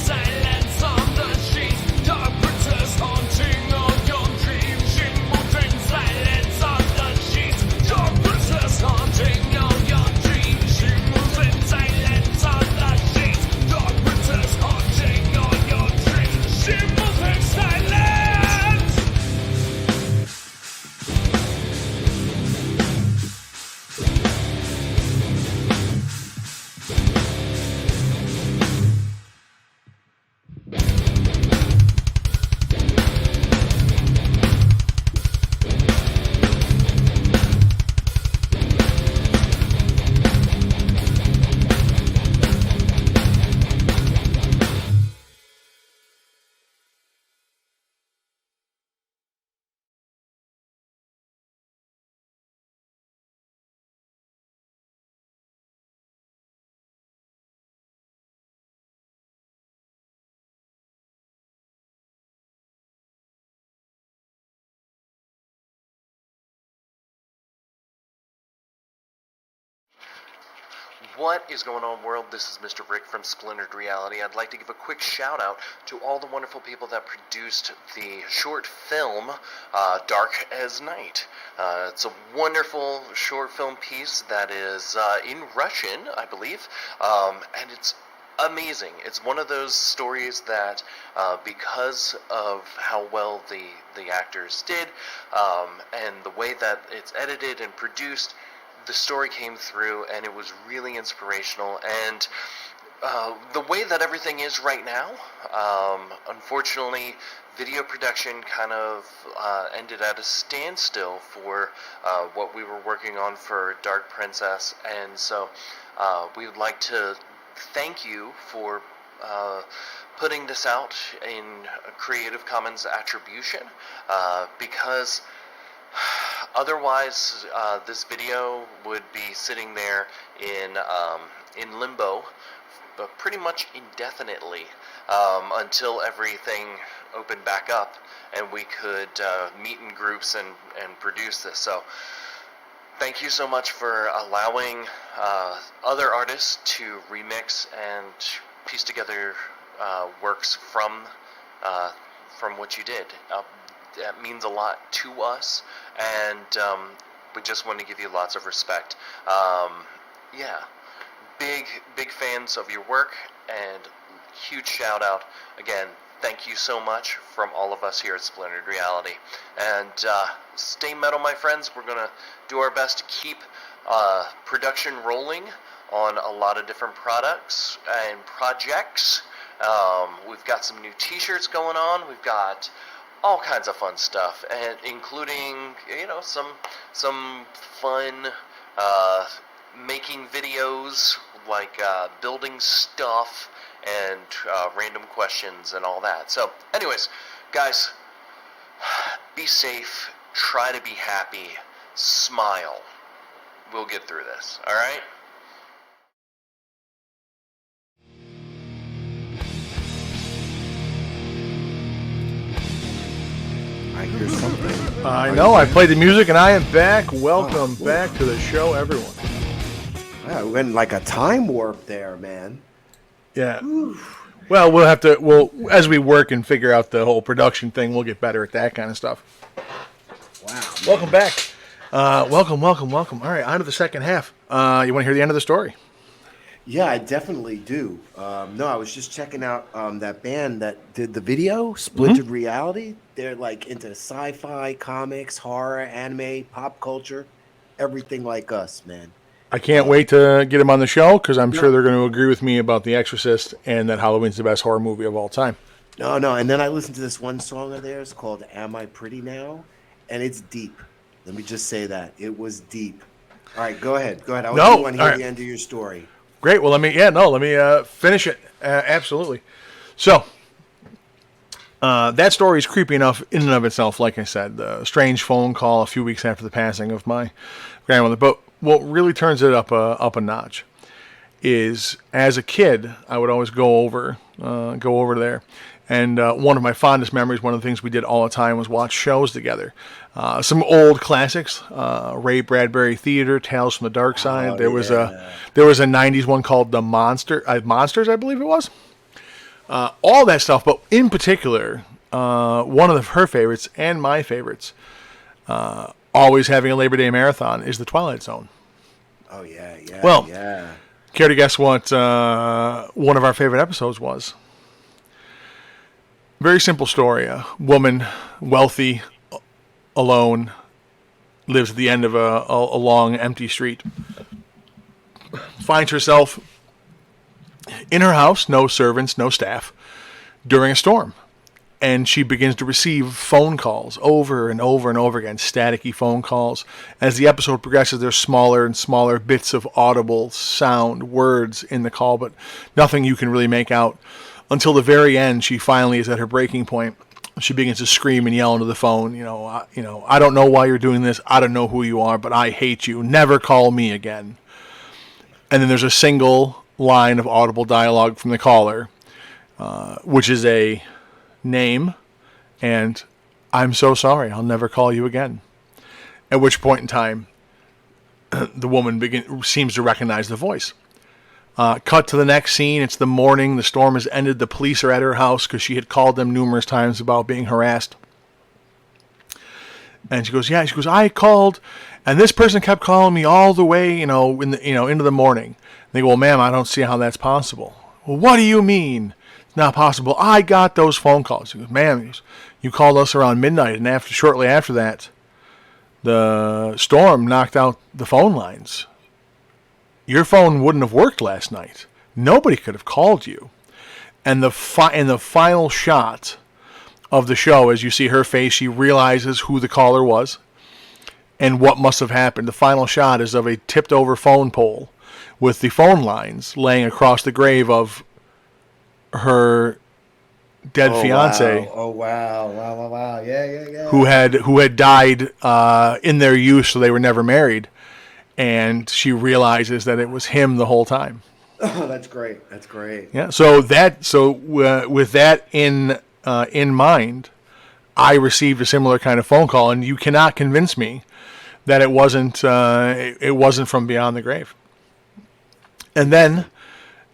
Silence on the sheets, dark princess haunting all your dreams. She moves in silence. What is going on, world? This is Mr. Rick from Splintered Reality. I'd like to give a quick shout out to all the wonderful people that produced the short film Dark as Night. It's a wonderful short film piece that is in Russian, I believe, and it's amazing. It's one of those stories that, because of how well the actors did, and the way that it's edited and produced, the story came through, and it was really inspirational. And the way that everything is right now, unfortunately, video production kind of ended at a standstill for what we were working on for Dark Princess, and so we would like to thank you for putting this out in a Creative Commons attribution, because otherwise, this video would be sitting there in limbo, but pretty much indefinitely, until everything opened back up and we could meet in groups and produce this. So, thank you so much for allowing other artists to remix and piece together works from what you did. That means a lot to us, and we just want to give you lots of respect. Yeah, big fans of your work, and huge shout out again. Thank you so much from all of us here at Splintered Reality. And stay metal, my friends. We're going to do our best to keep production rolling on a lot of different products and projects. We've got some new t-shirts going on. We've got all kinds of fun stuff, and including, some fun making videos, like building stuff and random questions and all that. So anyways, guys, be safe, try to be happy, smile. We'll get through this, all right? I hear something. I know. I played the music, and I am back. Welcome back to the show, everyone. Yeah, we went like a time warp there, man. Yeah. Oof. Well, we'll have to. As we work and figure out the whole production thing, we'll get better at that kind of stuff. Wow. Man. Welcome back. Welcome. All right, on to the second half. You want to hear the end of the story? Yeah, I definitely do. No, I was just checking out that band that did the video, Splintered Reality. They're like into sci-fi, comics, horror, anime, pop culture, everything like us, man. I can't wait to get them on the show, because I'm sure they're going to agree with me about The Exorcist and that Halloween's the best horror movie of all time. No. And then I listened to this one song of theirs called Am I Pretty Now? And it's deep. Let me just say that. It was deep. All right, go ahead. I want to hear the end of your story. Great. Well, let me finish it. Absolutely. So, that story is creepy enough in and of itself, like I said. The strange phone call a few weeks after the passing of my grandmother. But what really turns it up a notch is, as a kid, I would always go over there. And one of my fondest memories, one of the things we did all the time, was watch shows together. Some old classics, Ray Bradbury Theater, Tales from the Dark Side. There was a 90s one called The Monsters, I believe it was. All that stuff, but in particular, one of her favorites and my favorites, always having a Labor Day marathon, is The Twilight Zone. Oh, yeah. Well, care to guess what one of our favorite episodes was? Very simple story. A woman, wealthy, alone, lives at the end of a long, empty street. Finds herself in her house, no servants, no staff, during a storm. And she begins to receive phone calls over and over and over again, staticky phone calls. As the episode progresses, there's smaller and smaller bits of audible sound, words in the call, but nothing you can really make out. Until the very end, she finally is at her breaking point. She begins to scream and yell into the phone, I don't know why you're doing this. I don't know who you are, but I hate you. Never call me again. And then there's a single line of audible dialogue from the caller, which is a name, and I'm so sorry. I'll never call you again. At which point in time, the woman seems to recognize the voice. Cut to the next scene. It's the morning. The storm has ended. The police are at her house because she had called them numerous times about being harassed. And she goes, yeah. She goes, I called, and this person kept calling me all the way, into the morning. And they go, well, ma'am, I don't see how that's possible. Well, what do you mean it's not possible? I got those phone calls. He goes, ma'am, you called us around midnight, and shortly after that, the storm knocked out the phone lines. Your phone wouldn't have worked last night. Nobody could have called you. And the final shot of the show, as you see her face, she realizes who the caller was and what must have happened. The final shot is of a tipped over phone pole with the phone lines laying across the grave of her dead fiance. Wow. Oh wow! Yeah. Who had died in their youth, so they were never married, and she realizes that it was him the whole time. Oh, that's great. Yeah. So with that in mind, I received a similar kind of phone call, and you cannot convince me that it wasn't from beyond the grave. And then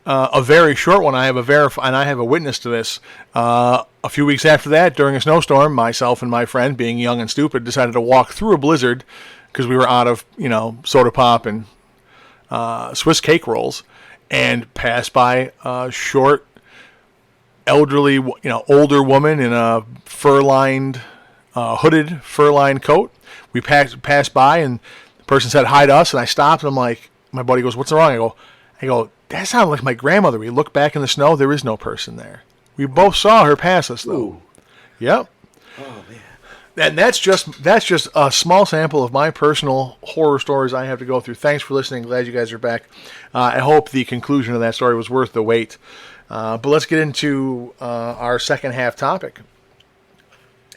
a very short one. I have a witness to this. A few weeks after that, during a snowstorm, myself and my friend, being young and stupid, decided to walk through a blizzard because we were out of soda pop and Swiss cake rolls, and passed by a short, elderly, older woman in a hooded fur-lined coat. We passed by, and the person said hi to us, and I stopped, and I'm like, my buddy goes, "What's wrong?" I go, that sounded like my grandmother. We looked back in the snow. There is no person there. We both saw her pass us, though. Ooh. Yep. Oh man. And that's just a small sample of my personal horror stories I have to go through. Thanks for listening. Glad you guys are back. I hope the conclusion of that story was worth the wait. But let's get into our second half topic.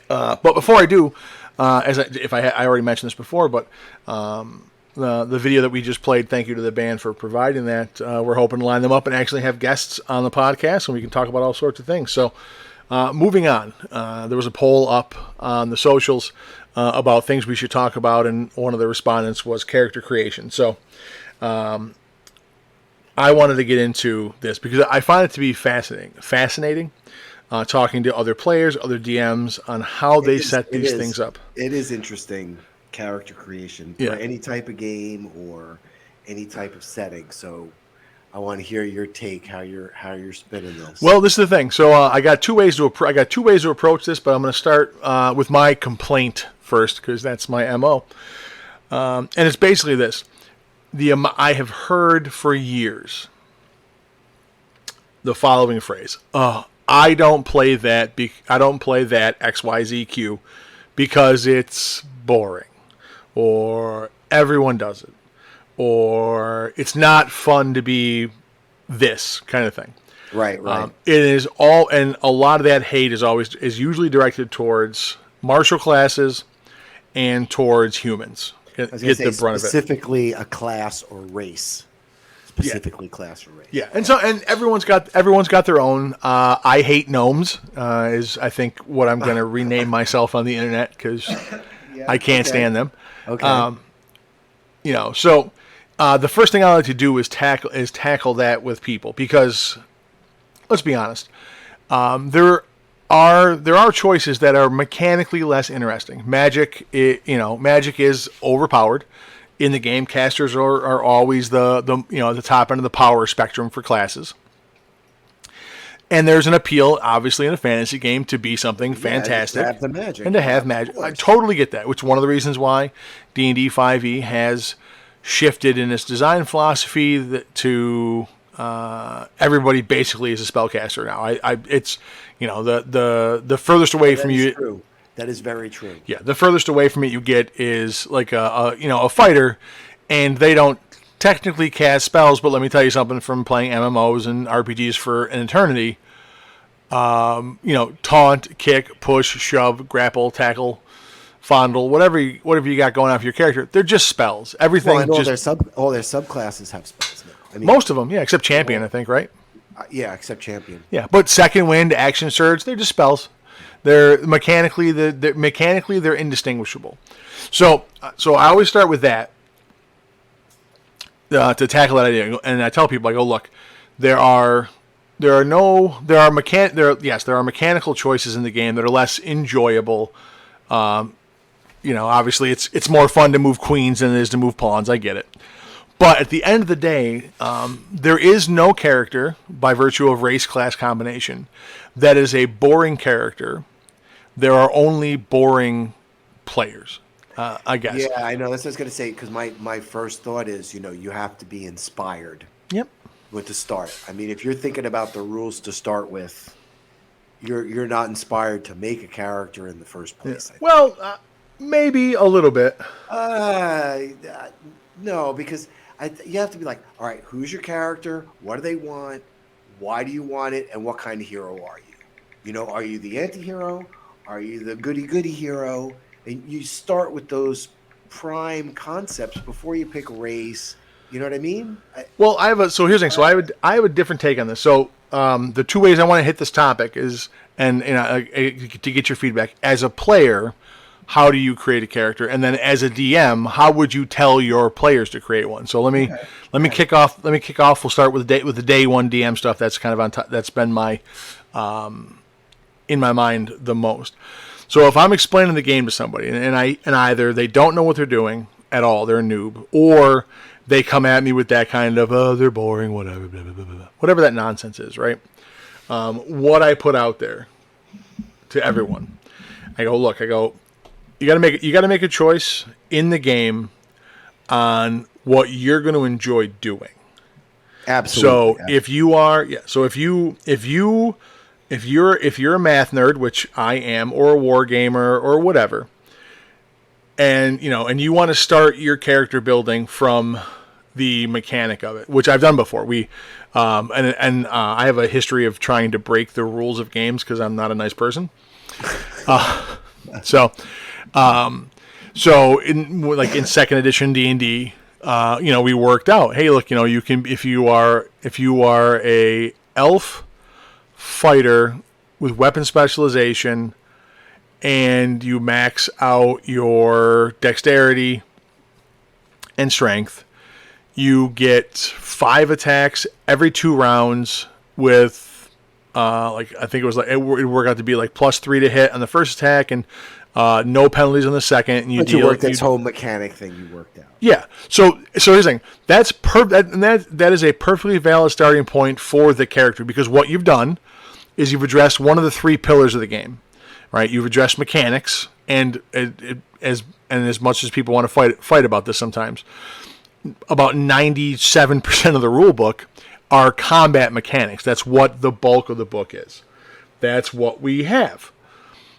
But before I do, I already mentioned this before, but the video that we just played, thank you to the band for providing that. We're hoping to line them up and actually have guests on the podcast, and we can talk about all sorts of things. So moving on, there was a poll up on the socials about things we should talk about, and one of the respondents was character creation. So I wanted to get into this because I find it to be fascinating talking to other players, other DMs on how they set these things up. It is interesting, character creation for any type of game or any type of setting. So I want to hear your take, how you're spinning this. Well, this is the thing. So I got two ways to approach this, but I'm going to start with my complaint first because that's my MO. And it's basically this: I have heard for years the following phrase: I don't play that. I don't play that XYZQ because it's boring, or everyone does it, or it's not fun to be this kind of thing. Right. It is all, and a lot of that hate is usually directed towards martial classes and towards humans. Get the brunt specifically a class or race. Specifically class or race. Yeah, and everyone's got their own. I hate gnomes is I think what I'm going to rename myself on the internet because I can't stand them. Okay. So the first thing I like to do is tackle that with people because let's be honest, there are choices that are mechanically less interesting. Magic is overpowered. In the game, casters are always the top end of the power spectrum for classes. And there's an appeal, obviously, in a fantasy game to be something fantastic. To have the magic. And to have magic. I totally get that, which is one of the reasons why D&D 5e has shifted in its design philosophy to everybody basically is a spellcaster now. It's the furthest away from you. True. That is very true. Yeah, the furthest away from it you get is like a fighter, and they don't technically cast spells. But let me tell you something from playing MMOs and RPGs for an eternity. Taunt, kick, push, shove, grapple, tackle, fondle, whatever you got going on for your character, they're just spells. Everything. Well, all their subclasses have spells now. I mean, most of them, yeah, except champion, I think, right? Yeah, except champion. Yeah, but second wind, action surge, they're just spells. They're mechanically they're indistinguishable. So I always start with that. to tackle that idea. And I tell people, I go, look, there are mechanical choices in the game that are less enjoyable. Obviously it's more fun to move queens than it is to move pawns. I get it. But at the end of the day, there is no character, by virtue of race class combination, that is a boring character. There are only boring players, I guess. Yeah, I know. That's what I was going to say, because my first thought is, you have to be inspired. Yep. With the start. I mean, if you're thinking about the rules to start with, you're not inspired to make a character in the first place. Yeah. Well, maybe a little bit. No, because you have to be like, all right, who's your character? What do they want? Why do you want it? And what kind of hero are you? Are you the anti-hero? Are you the goody-goody hero? And you start with those prime concepts before you pick race. You know what I mean? Well, so here's the thing. So I have a different take on this. So the two ways I want to hit this topic is, and to get your feedback as a player, how do you create a character? And then as a DM, how would you tell your players to create one? So let me kick off. We'll start with the day one DM stuff. That's kind of on top. That's been my in my mind the most. So if I'm explaining the game to somebody, and either they don't know what they're doing at all, they're a noob, or they come at me with that kind of they're boring, whatever, blah, blah, blah, blah, whatever that nonsense is, right? What I put out there to everyone, I go, you got to make a choice in the game on what you're going to enjoy doing. Absolutely. So if you are, if you're a math nerd, which I am, or a war gamer, or whatever, and you want to start your character building from the mechanic of it, which I've done before. I have a history of trying to break the rules of games because I'm not a nice person. So in second edition D&D, we worked out, hey, look, you can, if you are a elf fighter with weapon specialization and you max out your dexterity and strength, you get 5 attacks every 2 rounds with I think it was it worked out to be like +3 to hit on the first attack and no penalties on the second. And you worked this whole mechanic thing you worked out. Yeah. So here's the thing. That is a perfectly valid starting point for the character, because what you've done is you've addressed one of the 3 pillars of the game, right? You've addressed mechanics, and as much as people want to fight about this sometimes, about 97% of the rule book are combat mechanics. That's what the bulk of the book is. That's what we have,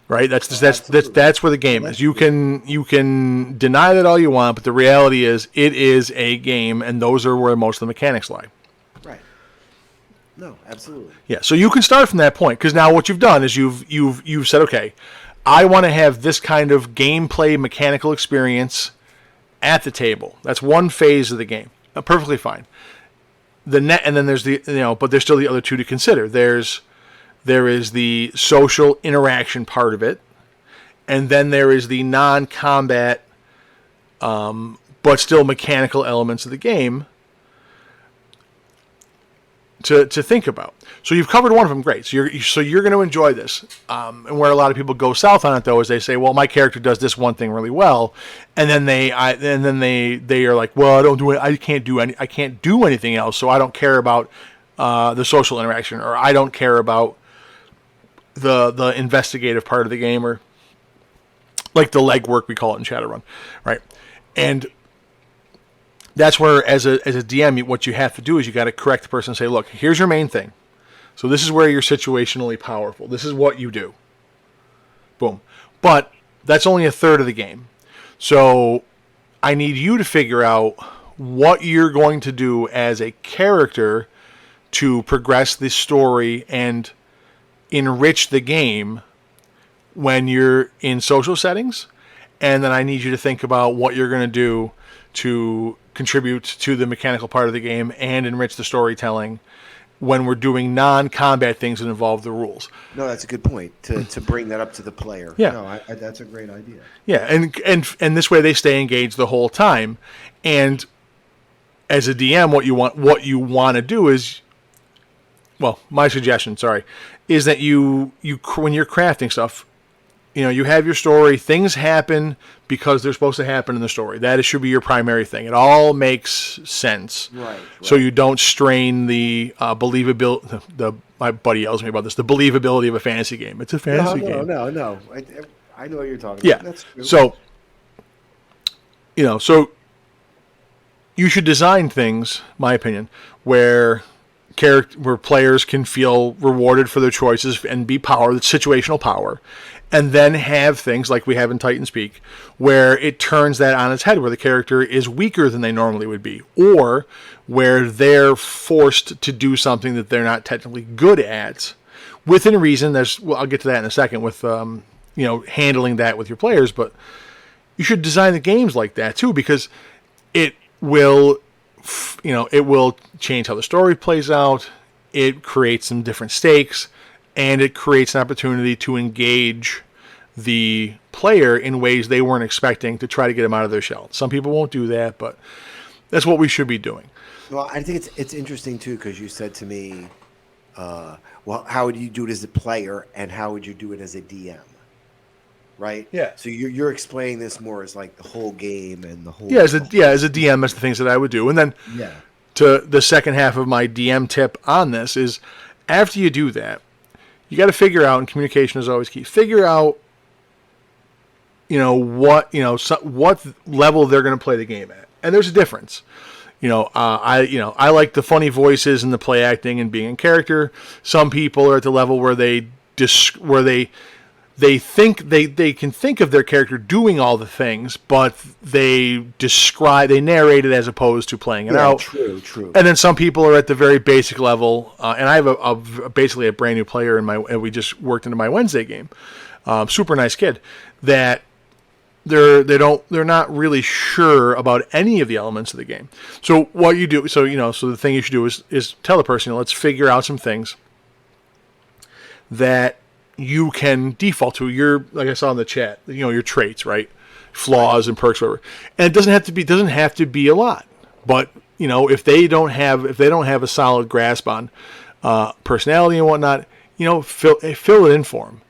right? That's where the game is. You can deny that all you want, but the reality is it is a game, and those are where most of the mechanics lie. Right. No, absolutely. Yeah. So you can start from that point, because now what you've done is you've said, okay, I want to have this kind of gameplay mechanical experience at the table. That's one phase of the game. Perfectly fine. And then there's but there's still the other 2 to consider. There is the social interaction part of it, and then there is the non-combat, but still mechanical elements of the game to think about. So you've covered one of them, great. So you're going to enjoy this. And where a lot of people go south on it, though, is they say, well, my character does this one thing really well, and then they are like, well, I can't do anything else, so I don't care about the social interaction, or I don't care about the investigative part of the game, or like the legwork, we call it in Shadowrun, right? And that's where, as a DM, what you have to do is you got to correct the person and say, look, here's your main thing. So this is where you're situationally powerful. This is what you do. Boom. But that's only a third of the game. So I need you to figure out what you're going to do as a character to progress the story and enrich the game when you're in social settings. And then I need you to think about what you're going to do to contribute to the mechanical part of the game and enrich the storytelling when we're doing non-combat things that involve the rules. No, that's a good point to bring that up to the player. Yeah. No, that's a great idea. Yeah, and this way they stay engaged the whole time. And as a DM, what you want to do is, well, my suggestion, sorry, is that when you're crafting stuff, you have your story. Things happen because they're supposed to happen in the story. Should be your primary thing. It all makes sense. Right. So you don't strain the believability. My buddy yells at me about this. The believability of a fantasy game. It's a fantasy game. No. I know what you're talking Yeah. about. That's true. So, so you should design things, my opinion, where players can feel rewarded for their choices and be situational power, and then have things like we have in Titan's Peak, where it turns that on its head, where the character is weaker than they normally would be, or where they're forced to do something that they're not technically good at, within reason. I'll get to that in a second with handling that with your players, but you should design the games like that too, because it will change how the story plays out. It creates some different stakes, and it creates an opportunity to engage the player in ways they weren't expecting, to try to get them out of their shell. Some people won't do that, but that's what we should be doing. Well, I think it's interesting too, because you said to me, well, how would you do it as a player, and how would you do it as a DM? Right? Yeah. So you're explaining this more as like the whole game and the whole. As a DM, that's the things that I would do. And then to the second half of my DM tip on this is, after you do that, you got to figure out, and communication is always key. Figure out, what level they're going to play the game at, and there's a difference. I like the funny voices and the play acting and being in character. Some people are at the level where they think they can think of their character doing all the things, but they narrate it as opposed to playing it out. True. And then some people are at the very basic level, and I have basically a brand new player and we just worked into my Wednesday game. Super nice kid that they're not really sure about any of the elements of the game. So what you do, so the thing you should do is tell the person, let's figure out some things that you can default to, like I saw in the chat, your traits, right? Flaws and perks, whatever. And it doesn't have to be a lot. But, if they don't have a solid grasp on personality and whatnot, fill it in for them.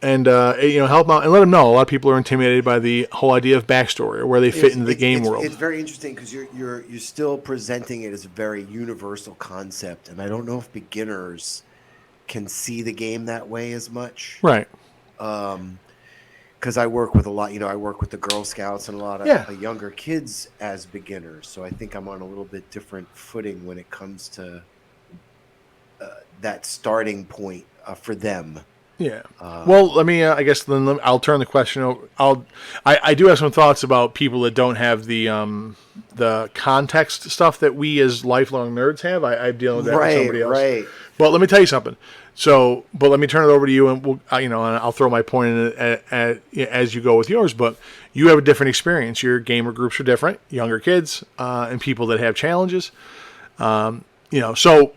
And help them out and let them know. A lot of people are intimidated by the whole idea of backstory, or where they fit into the game world. It's very interesting, because you're still presenting it as a very universal concept, and I don't know if beginners can see the game that way as much, right? Because I work with I work with the Girl Scouts and a lot of younger kids as beginners, so I think I'm on a little bit different footing when it comes to that starting point for them. Yeah. Well, let me. I guess then I'll turn the question over. I do have some thoughts about people that don't have the context stuff that we as lifelong nerds have. I'm dealing with that with somebody else. Right. But let me tell you something. But let me turn it over to you, and we'll, and I'll throw my point in as you go with yours. But you have a different experience. Your gamer groups are different. Younger kids and people that have challenges. So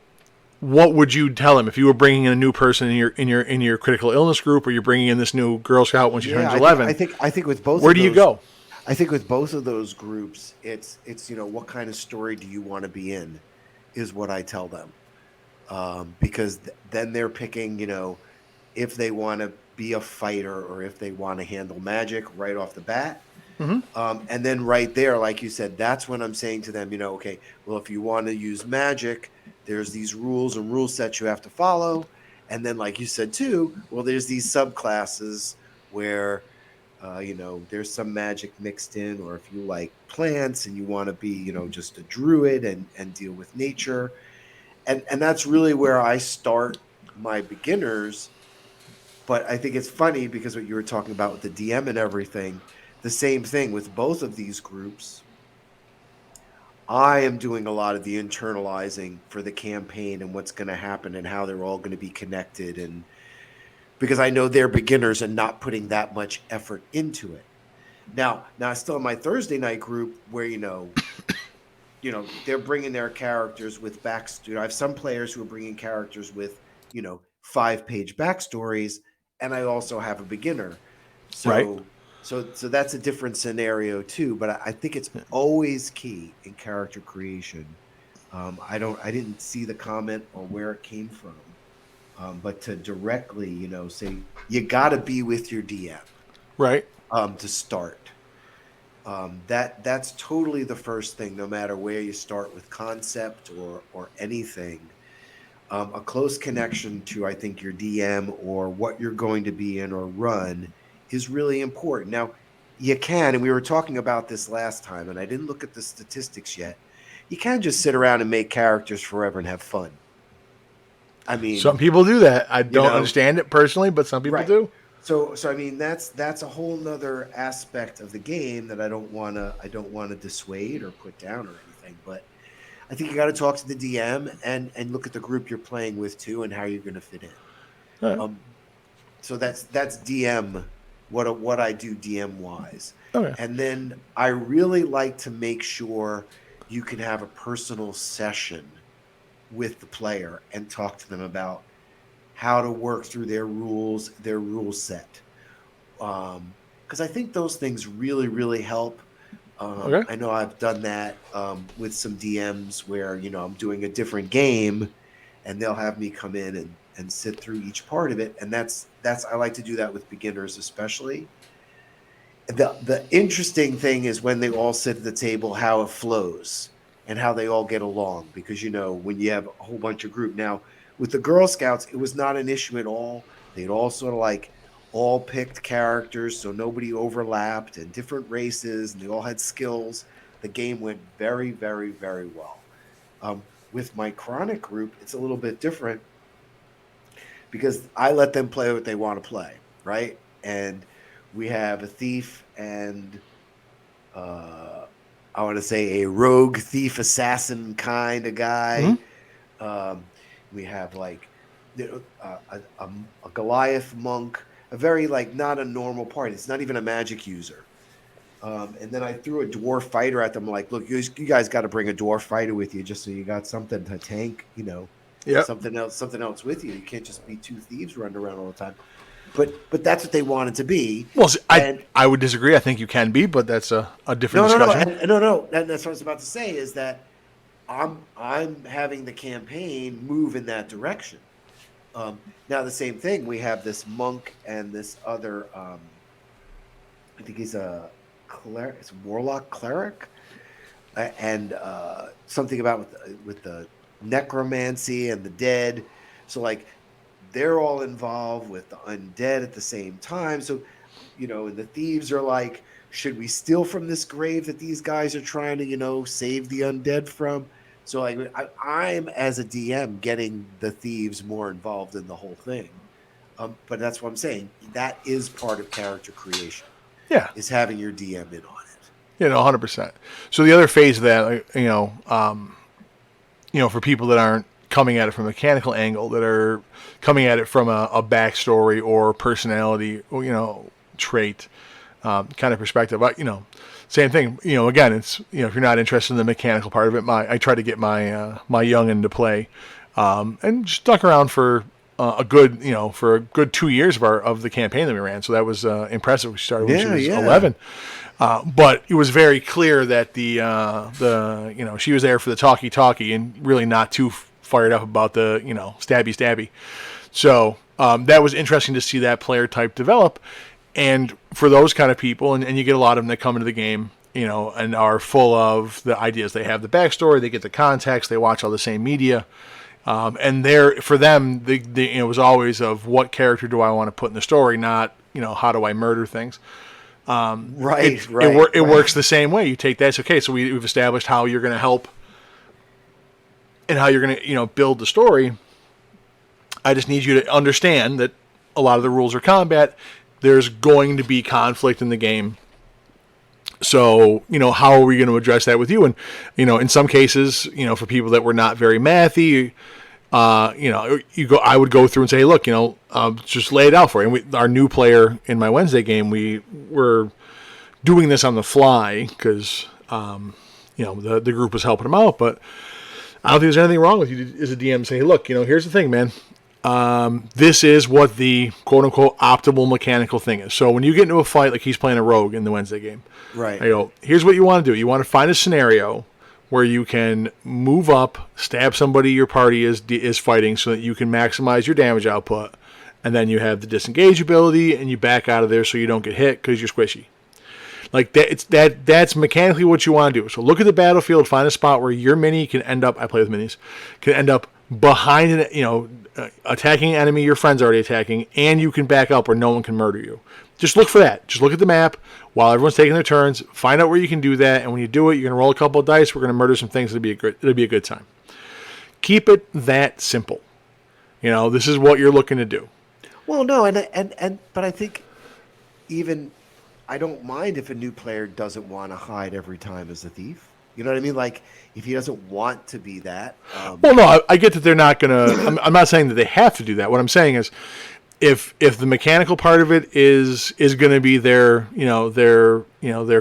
what would you tell them if you were bringing in a new person in your critical illness group, or you're bringing in this new Girl Scout when she turns 11? I think with both. Where do you go? I think with both of those groups, it's what kind of story do you want to be in, is what I tell them. Because then they're picking, if they want to be a fighter or if they want to handle magic right off the bat. Mm-hmm. And then right there, like you said, that's when I'm saying to them, okay, well, if you want to use magic, there's these rules and rule sets you have to follow. And then, like you said too, well, there's these subclasses where, there's some magic mixed in, or if you like plants and you want to be, just a druid and deal with nature. And that's really where I start my beginners. But I think it's funny, because what you were talking about with the DM and everything, the same thing with both of these groups. I am doing a lot of the internalizing for the campaign and what's going to happen and how they're all going to be connected. And because I know they're beginners and not putting that much effort into it. Now still in my Thursday night group where, they're bringing their characters with backstory. I have some players who are bringing characters with, 5-page backstories, and I also have a beginner. So, right. So that's a different scenario too. But I think it's always key in character creation. I didn't see the comment or where it came from, but to directly, say you got to be with your DM Right. to start. That's totally the first thing, no matter where you start with concept or anything. A close connection to, I think, your DM or what you're going to be in or run is really important. Now, you can, and we were talking about this last time, and I didn't look at the statistics yet. You can just sit around and make characters forever and have fun. I Some mean, people do that. I you don't know, understand it personally, but some people right. do. So I mean, that's a whole nother aspect of the game that I don't wanna dissuade or put down or anything. But I think you got to talk to the DM and look at the group you're playing with too, and how you're going to fit in. All right. So that's DM, what I do DM wise. Okay. And then I really like to make sure you can have a personal session with the player and talk to them about how to work through their rules, their rule set. Because I think those things really, really help. Okay. I know I've done that with some DMs where, I'm doing a different game and they'll have me come in and sit through each part of it. And I like to do that with beginners, especially. The interesting thing is when they all sit at the table, how it flows and how they all get along. Because, when you have a whole bunch of group now with the Girl Scouts, it was not an issue at all. They'd all sort of like all picked characters, so nobody overlapped, and different races, and they all had skills. The game went very, very, very well. With my Chronic group, it's a little bit different because I let them play what they want to play, right? And we have a thief and I want to say a rogue thief assassin kind of guy. We have like a Goliath monk, a very like not a normal party. It's not even a magic user. And then I threw a dwarf fighter at them. Like, look, you guys got to bring a dwarf fighter with you, just so you got something to tank. Yep. Something else with you. You can't just be two thieves running around all the time. But that's what they wanted to be. Well, I would disagree. I think you can be, but that's a different discussion. No. And that's what I was about to say is that I'm having the campaign move in that direction. Now the same thing. We have this monk and this other. I think he's a cleric. It's a warlock cleric, and something about with the necromancy and the dead. So like they're all involved with the undead at the same time. So and the thieves are like, should we steal from this grave that these guys are trying to save the undead from? So like I'm as a DM getting the thieves more involved in the whole thing. But that's what I'm saying. That is part of character creation. Yeah. Is having your DM in on it. 100%. So the other phase of that, for people that aren't coming at it from a mechanical angle, that are coming at it from a backstory or personality, or, trait kind of perspective. Same thing. Again, it's if you're not interested in the mechanical part of it, I try to get my young into play, and stuck around for a good 2 years of the campaign that we ran. So that was impressive. We started when she was 11. But it was very clear that the she was there for the talkie and really not too fired up about the stabby. So that was interesting to see that player type develop. And for those kind of people, and you get a lot of them that come into the game, and are full of the ideas. They have the backstory, they get the context, they watch all the same media. And for them, it was always of what character do I want to put in the story, not, how do I murder things. Right. It works the same way. You take that, it's okay, so we've established how you're going to help and how you're going to, build the story. I just need you to understand that a lot of the rules are combat. There's going to be conflict in the game. So, how are we going to address that with you? And, in some cases, for people that were not very mathy, I would go through and say, hey, look, just lay it out for you. And our new player in my Wednesday game, we were doing this on the fly because, the group was helping him out. But I don't think there's anything wrong with you as a DM saying, hey, look, here's the thing, man. This is what the quote-unquote optimal mechanical thing is. So when you get into a fight, like he's playing a rogue in the Wednesday game, Right. I go, here's what you want to do. You want to find a scenario where you can move up, stab somebody your party is fighting so that you can maximize your damage output, and then you have the disengage ability, and you back out of there so you don't get hit because you're squishy. Like that's mechanically what you want to do. So look at the battlefield, find a spot where your mini can end up. I play with minis, can end up behind attacking an enemy your friend's already attacking, and you can back up where no one can murder you. Just look for that. Just look at the map while everyone's taking their turns. Find out where you can do that, and when you do it, you're gonna roll a couple of dice. We're gonna murder some things. It'll be a good time. Keep it that simple. This is what you're looking to do. Well, no, but I think even I don't mind if a new player doesn't want to hide every time as a thief. You know what I mean? Like if he doesn't want to be that. Well, no, I get that they're not gonna. I'm not saying that they have to do that. What I'm saying is, if the mechanical part of it is going to be their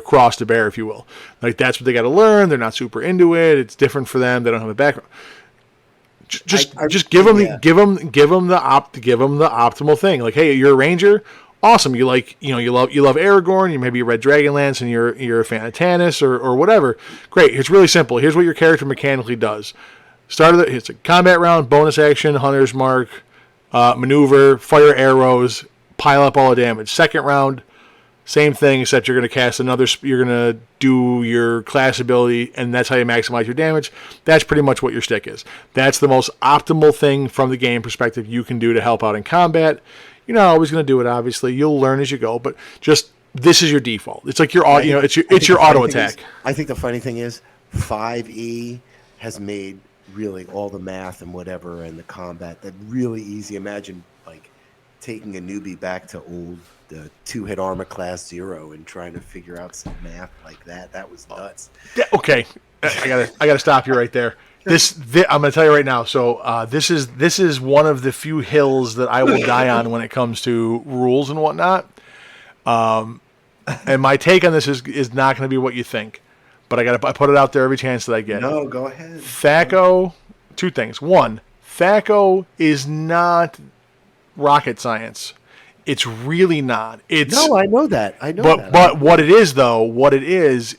cross to bear, if you will, like that's what they got to learn. They're not super into it. It's different for them. They don't have a background. Just give them the optimal thing. Like, hey, you're a ranger. Awesome. You love Aragorn. You maybe read Dragonlance, and you're a fan of Tannis or whatever. Great. It's really simple. Here's what your character mechanically does. It's a combat round, bonus action, hunter's mark, maneuver, fire arrows, pile up all the damage. Second round, same thing, except you're going to cast you're going to do your class ability, and that's how you maximize your damage. That's pretty much what your stick is. That's the most optimal thing from the game perspective you can do to help out in combat. You're not always going to do it, obviously. You'll learn as you go, but just this is your default. It's like your auto attack. I think the funny thing is 5e has made really all the math and whatever and the combat that really easy. Imagine like taking a newbie back to old the 2-hit armor class 0 and trying to figure out some math like that. That was nuts. Okay, I gotta stop you right there. This I'm gonna tell you right now. So this is one of the few hills that I will die on when it comes to rules and whatnot. And my take on this is not going to be what you think, but I put it out there every chance that I get. No, go ahead. THAC0, two things. One, THAC0 is not rocket science. It's really not. No, I know that. But what it is that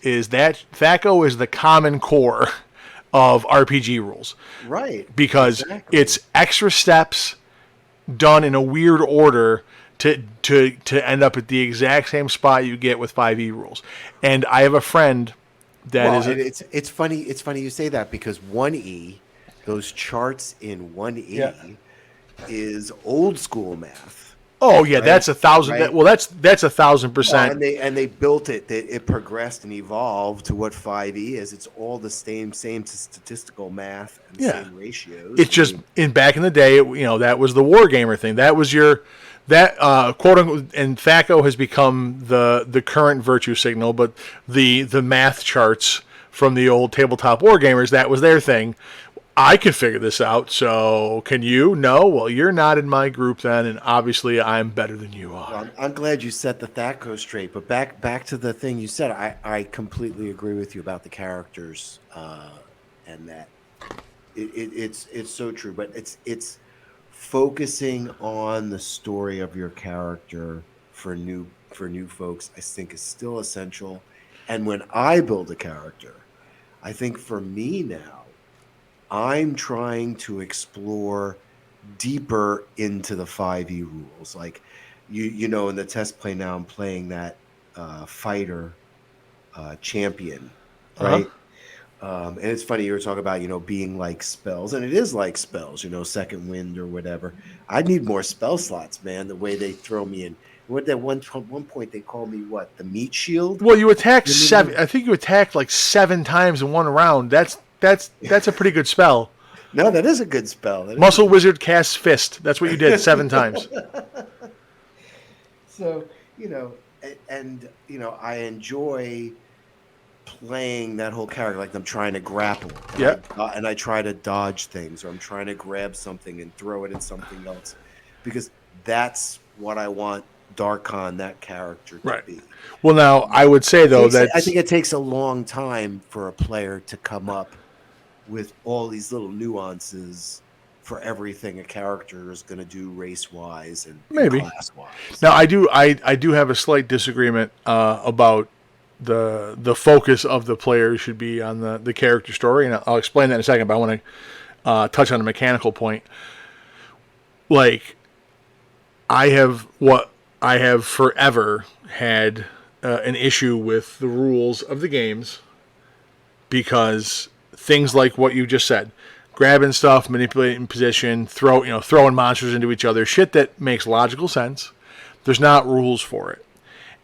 THAC0 is the common core of RPG rules. Right. Because exactly. It's extra steps done in a weird order to end up at the exact same spot you get with 5e rules. And I have a friend that it's funny you say that because 1e, those charts in 1e is old school math. Oh yeah, right? That's 1,000. Right? Well, that's 1,000%. Well, and they built it. It progressed and evolved to what 5e is. It's all the same statistical math and same ratios. It's just back in the day, that was the wargamer thing. That was quote unquote, and THAC0 has become the current virtue signal. But the math charts from the old tabletop wargamers, that was their thing. I can figure this out, so can you? No? Well, you're not in my group then, and obviously I'm better than you are. Well, I'm glad you set the THAC0 straight, but back to the thing you said, I completely agree with you about the characters, and that it's so true, but it's focusing on the story of your character for new folks, I think is still essential. And when I build a character, I think for me now, I'm trying to explore deeper into the 5e rules. Like, in the test play now, I'm playing that fighter champion, right? And it's funny, you were talking about, being like spells, and it is like spells, second wind or whatever. I need more spell slots, man, the way they throw me in. At one point, they called me what? The meat shield? Well, you attacked 7. I think you attacked like 7 times in one round. That's a pretty good spell. No, that is a good spell. Muscle Wizard casts Fist. That's what you did 7 times. So, I enjoy playing that whole character like I'm trying to grapple. And I try to dodge things, or I'm trying to grab something and throw it at something else. Because that's what I want Darkon, that character, to be. Well, now, I would say, though, that I think it takes a long time for a player to come up with all these little nuances for everything a character is going to do race wise and Maybe. class wise. Now, I do have a slight disagreement about the focus of the player should be on the character story, and I'll explain that in a second. But I want to touch on a mechanical point. Like, I have forever had an issue with the rules of the games because things like what you just said, grabbing stuff, manipulating position, throwing monsters into each other, shit that makes logical sense. There's not rules for it.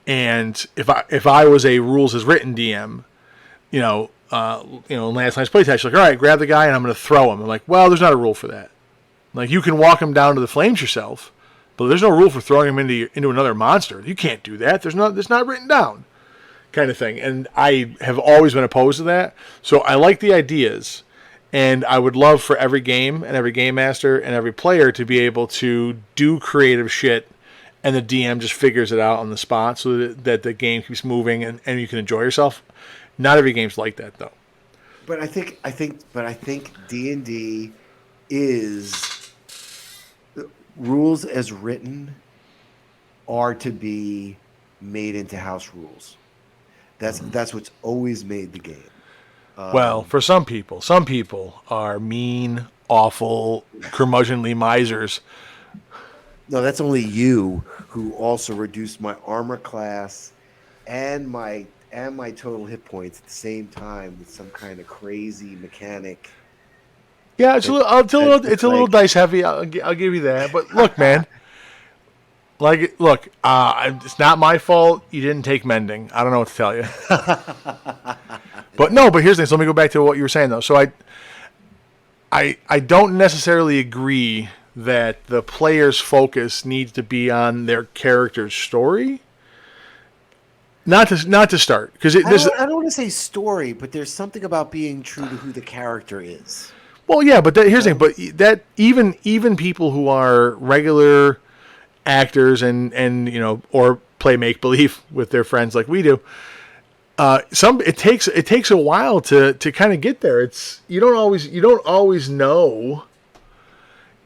And if I was a rules as written DM, last night's playtest, like, all right, grab the guy and I'm going to throw him. I'm like, well, there's not a rule for that. Like, you can walk him down to the flames yourself, but there's no rule for throwing him into another monster. You can't do that. It's not written down, kind of thing. And I have always been opposed to that. So I like the ideas, and I would love for every game and every game master and every player to be able to do creative shit, and the DM just figures it out on the spot so that the game keeps moving and you can enjoy yourself. Not every game's like that, though. But I think D&D is rules as written are to be made into house rules. That's what's always made the game. Well, for some people are mean, awful, curmudgeonly misers. No, that's only you who also reduced my armor class and my total hit points at the same time with some kind of crazy mechanic. Yeah, it's a little dice heavy. I'll give you that. But look, man, it's not my fault. You didn't take mending. I don't know what to tell you. But here's the thing. So let me go back to what you were saying though. So I don't necessarily agree that the player's focus needs to be on their character's story. Not to start, because I don't want to say story, but there's something about being true to who the character is. Well, yeah, but here's the thing. But that even people who are regular actors and or play make believe with their friends like we do, it takes a while to kind of get there. You don't always know,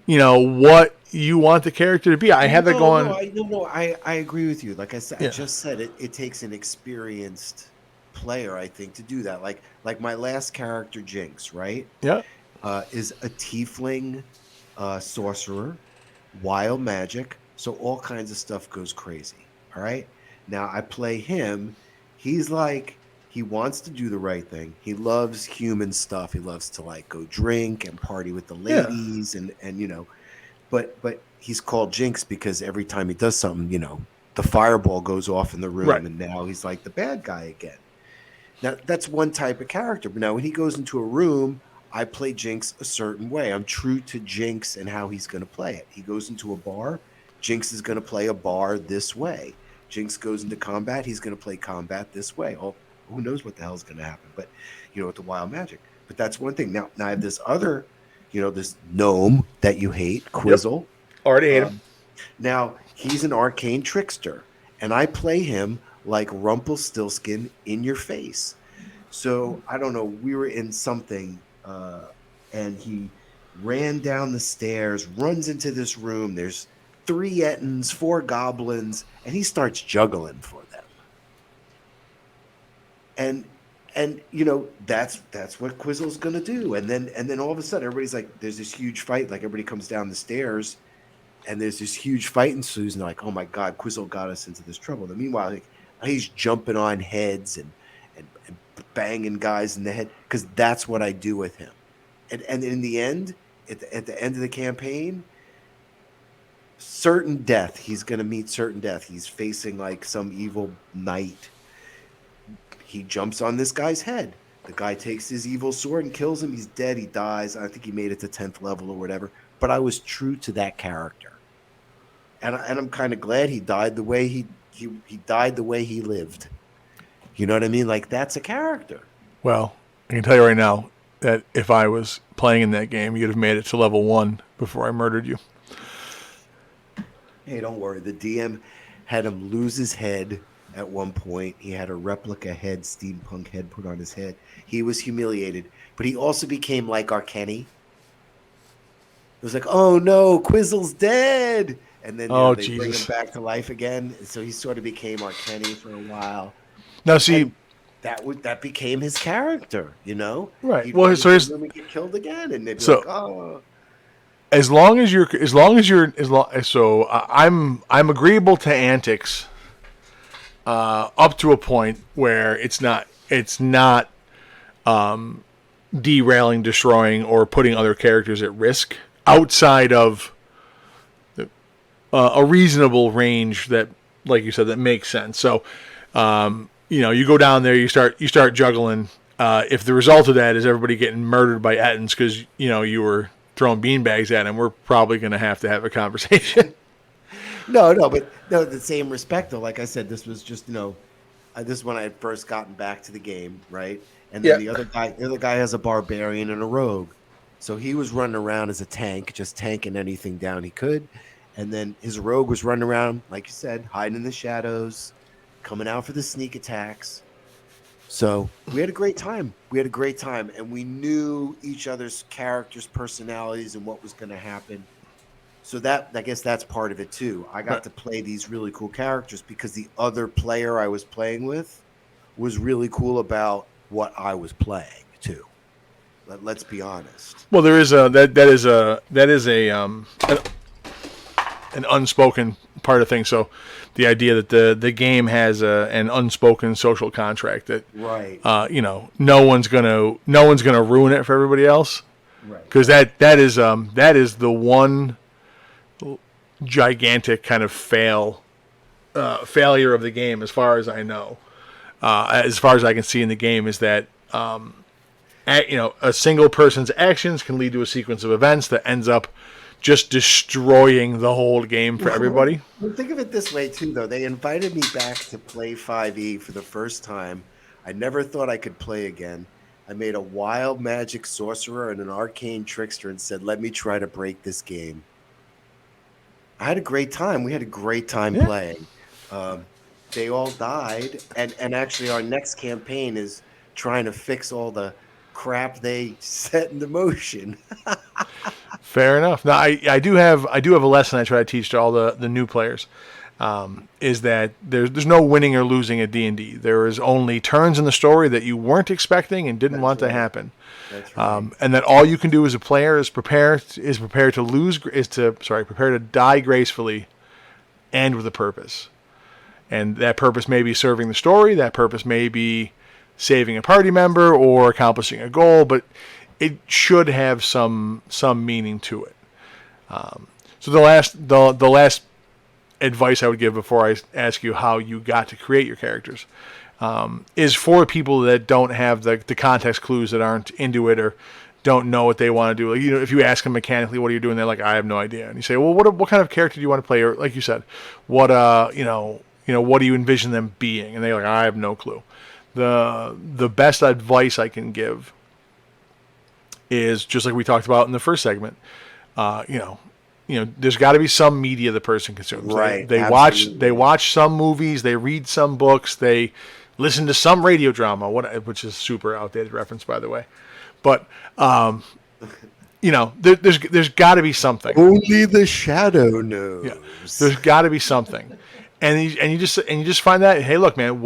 what you want the character to be. I had that going. I agree with you. Like I said, Yeah. I just said it takes an experienced player, I think, to do that. Like my last character, Jinx, right? Yeah. Is a tiefling sorcerer, wild magic, so all kinds of stuff goes crazy. All right. Now I play him. He's like, he wants to do the right thing. He loves human stuff. He loves to like go drink and party with the ladies and but he's called Jinx because every time he does something, the fireball goes off in the room, Right. and now he's like the bad guy again. Now that's one type of character. But now when he goes into a room, I play Jinx a certain way. I'm true to Jinx and how he's going to play it. He goes into a bar, Jinx is going to play a bar this way. Jinx goes into combat, he's going to play combat this way. Oh, who knows what the hell's going to happen? But with the wild magic. But that's one thing. Now I have this other, this gnome that you hate, Quizzle. Yep. Already hate him. Now he's an arcane trickster, and I play him like Rumpelstiltskin in your face. So I don't know. We were in something. And he ran down the stairs, runs into this room. There's 3 Ettins, 4 goblins, and he starts juggling for them. And that's what Quizzle's gonna do. And then all of a sudden, everybody's like, there's this huge fight. Like everybody comes down the stairs, and there's this huge fight ensues. And they're like, oh my God, Quizzle got us into this trouble. And meanwhile, he's jumping on heads and banging guys in the head because that's what I do with him. And in the end, at the end of the campaign, certain death. He's going to meet certain death. He's facing like some evil knight. He jumps on this guy's head. The guy takes his evil sword and kills him. He's dead. He dies. I think he made it to 10th level or whatever. But I was true to that character, and I'm kind of glad he died the way he died the way he lived. You know what I mean? Like, that's a character. Well, I can tell you right now that if I was playing in that game, you'd have made it to level 1 before I murdered you. Hey, don't worry. The DM had him lose his head at one point. He had a replica head, steampunk head put on his head. He was humiliated. But he also became like our Kenny. was like, oh no, Quizzle's dead. And then Oh they bring him Jesus. back to life again. So he sort of became our Kenny for a while. Now see, And that became his character, right. He'd Well, run so into a here's room and get killed again, and they'd be like, so "Oh, I'm agreeable to antics up to a point where it's not derailing, destroying, or putting other characters at risk outside of a reasonable range that, like you said, that makes sense. So, you go down there, you start juggling. If the result of that is everybody getting murdered by Ettins because you were throwing beanbags at him, we're probably going to have a conversation. no, but no." The same respect, though. Like I said, this was just this is when I had first gotten back to the game, right? And then Yeah. the other guy has a barbarian and a rogue, so he was running around as a tank, just tanking anything down he could. And then his rogue was running around, like you said, hiding in the shadows, coming out for the sneak attacks. So we had a great time. We had a great time, and we knew each other's characters' personalities and what was going to happen. So that I guess that's part of it too. I got Right. to play these really cool characters because the other player I was playing with was really cool about what I was playing too. Let's be honest. Well, there is a an unspoken part of things. So, the idea that the game has an unspoken social contract that Right. no one's gonna ruin it for everybody else, Right. because that is the one gigantic kind of failure of the game, as far as I know, as far as I can see in the game, is that a single person's actions can lead to a sequence of events that ends up just destroying the whole game for everybody. Well, think of it this way too, though. They invited me back to play 5e for the first time. I never thought I could play again. I made a wild magic sorcerer and an arcane trickster and said, "Let me try to break this game." I had a great time. We had a great time Yeah. playing. They all died, and actually, our next campaign is trying to fix all the crap they set into motion. Fair enough. Now, I do have a lesson I try to teach to all the new players. Is that there's no winning or losing at D&D. There is only turns in the story that you weren't expecting and didn't That's want to right. happen. That's right. And that all you can do as a player is prepare to die gracefully and with a purpose. And that purpose may be serving the story. That purpose may be saving a party member or accomplishing a goal, but it should have some meaning to it. So the last advice I would give before I ask you how you got to create your characters is for people that don't have the context clues, that aren't into it or don't know what they want to do. Like, if you ask them mechanically, what are you doing? They're like, I have no idea. And you say, well, what kind of character do you want to play? Or like you said, what what do you envision them being? And they're like, I have no clue. The best advice I can give is just like we talked about in the first segment. There's got to be some media the person consumes. Right, They absolutely. watch some movies, they read some books, they listen to some radio drama, which is super outdated reference, by the way. But there's got to be something. Only the shadow knows. Yeah, there's got to be something, and you just find that. Hey, look, man,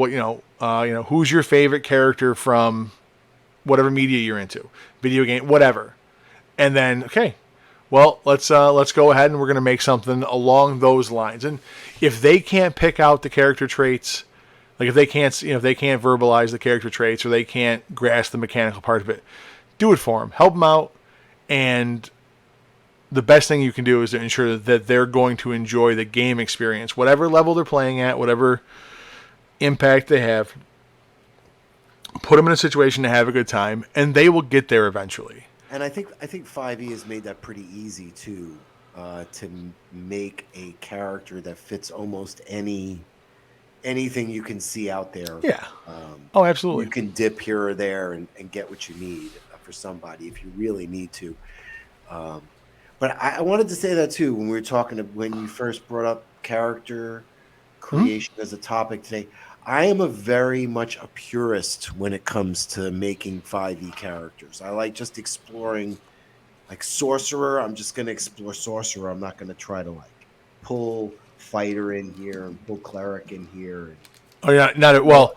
who's your favorite character from whatever media you're into, video game, whatever, and then okay. Well, let's go ahead and we're going to make something along those lines. And if they can't pick out the character traits, like if they can't verbalize the character traits, or they can't grasp the mechanical part of it, do it for them. Help them out. And the best thing you can do is to ensure that they're going to enjoy the game experience, whatever level they're playing at, whatever impact they have. Put them in a situation to have a good time, and they will get there eventually. And I think 5e has made that pretty easy too, to make a character that fits almost anything you can see out there. Yeah. Um, Oh, absolutely. you can dip here or there and get what you need for somebody if you really need to. But I wanted to say that too when we were talking when you first brought up character creation as a topic today. I am a very much a purist when it comes to making 5e characters. I like just exploring Like sorcerer, I'm just gonna explore sorcerer. I'm not gonna try to like pull fighter in here and pull cleric in here. And Oh, yeah, well,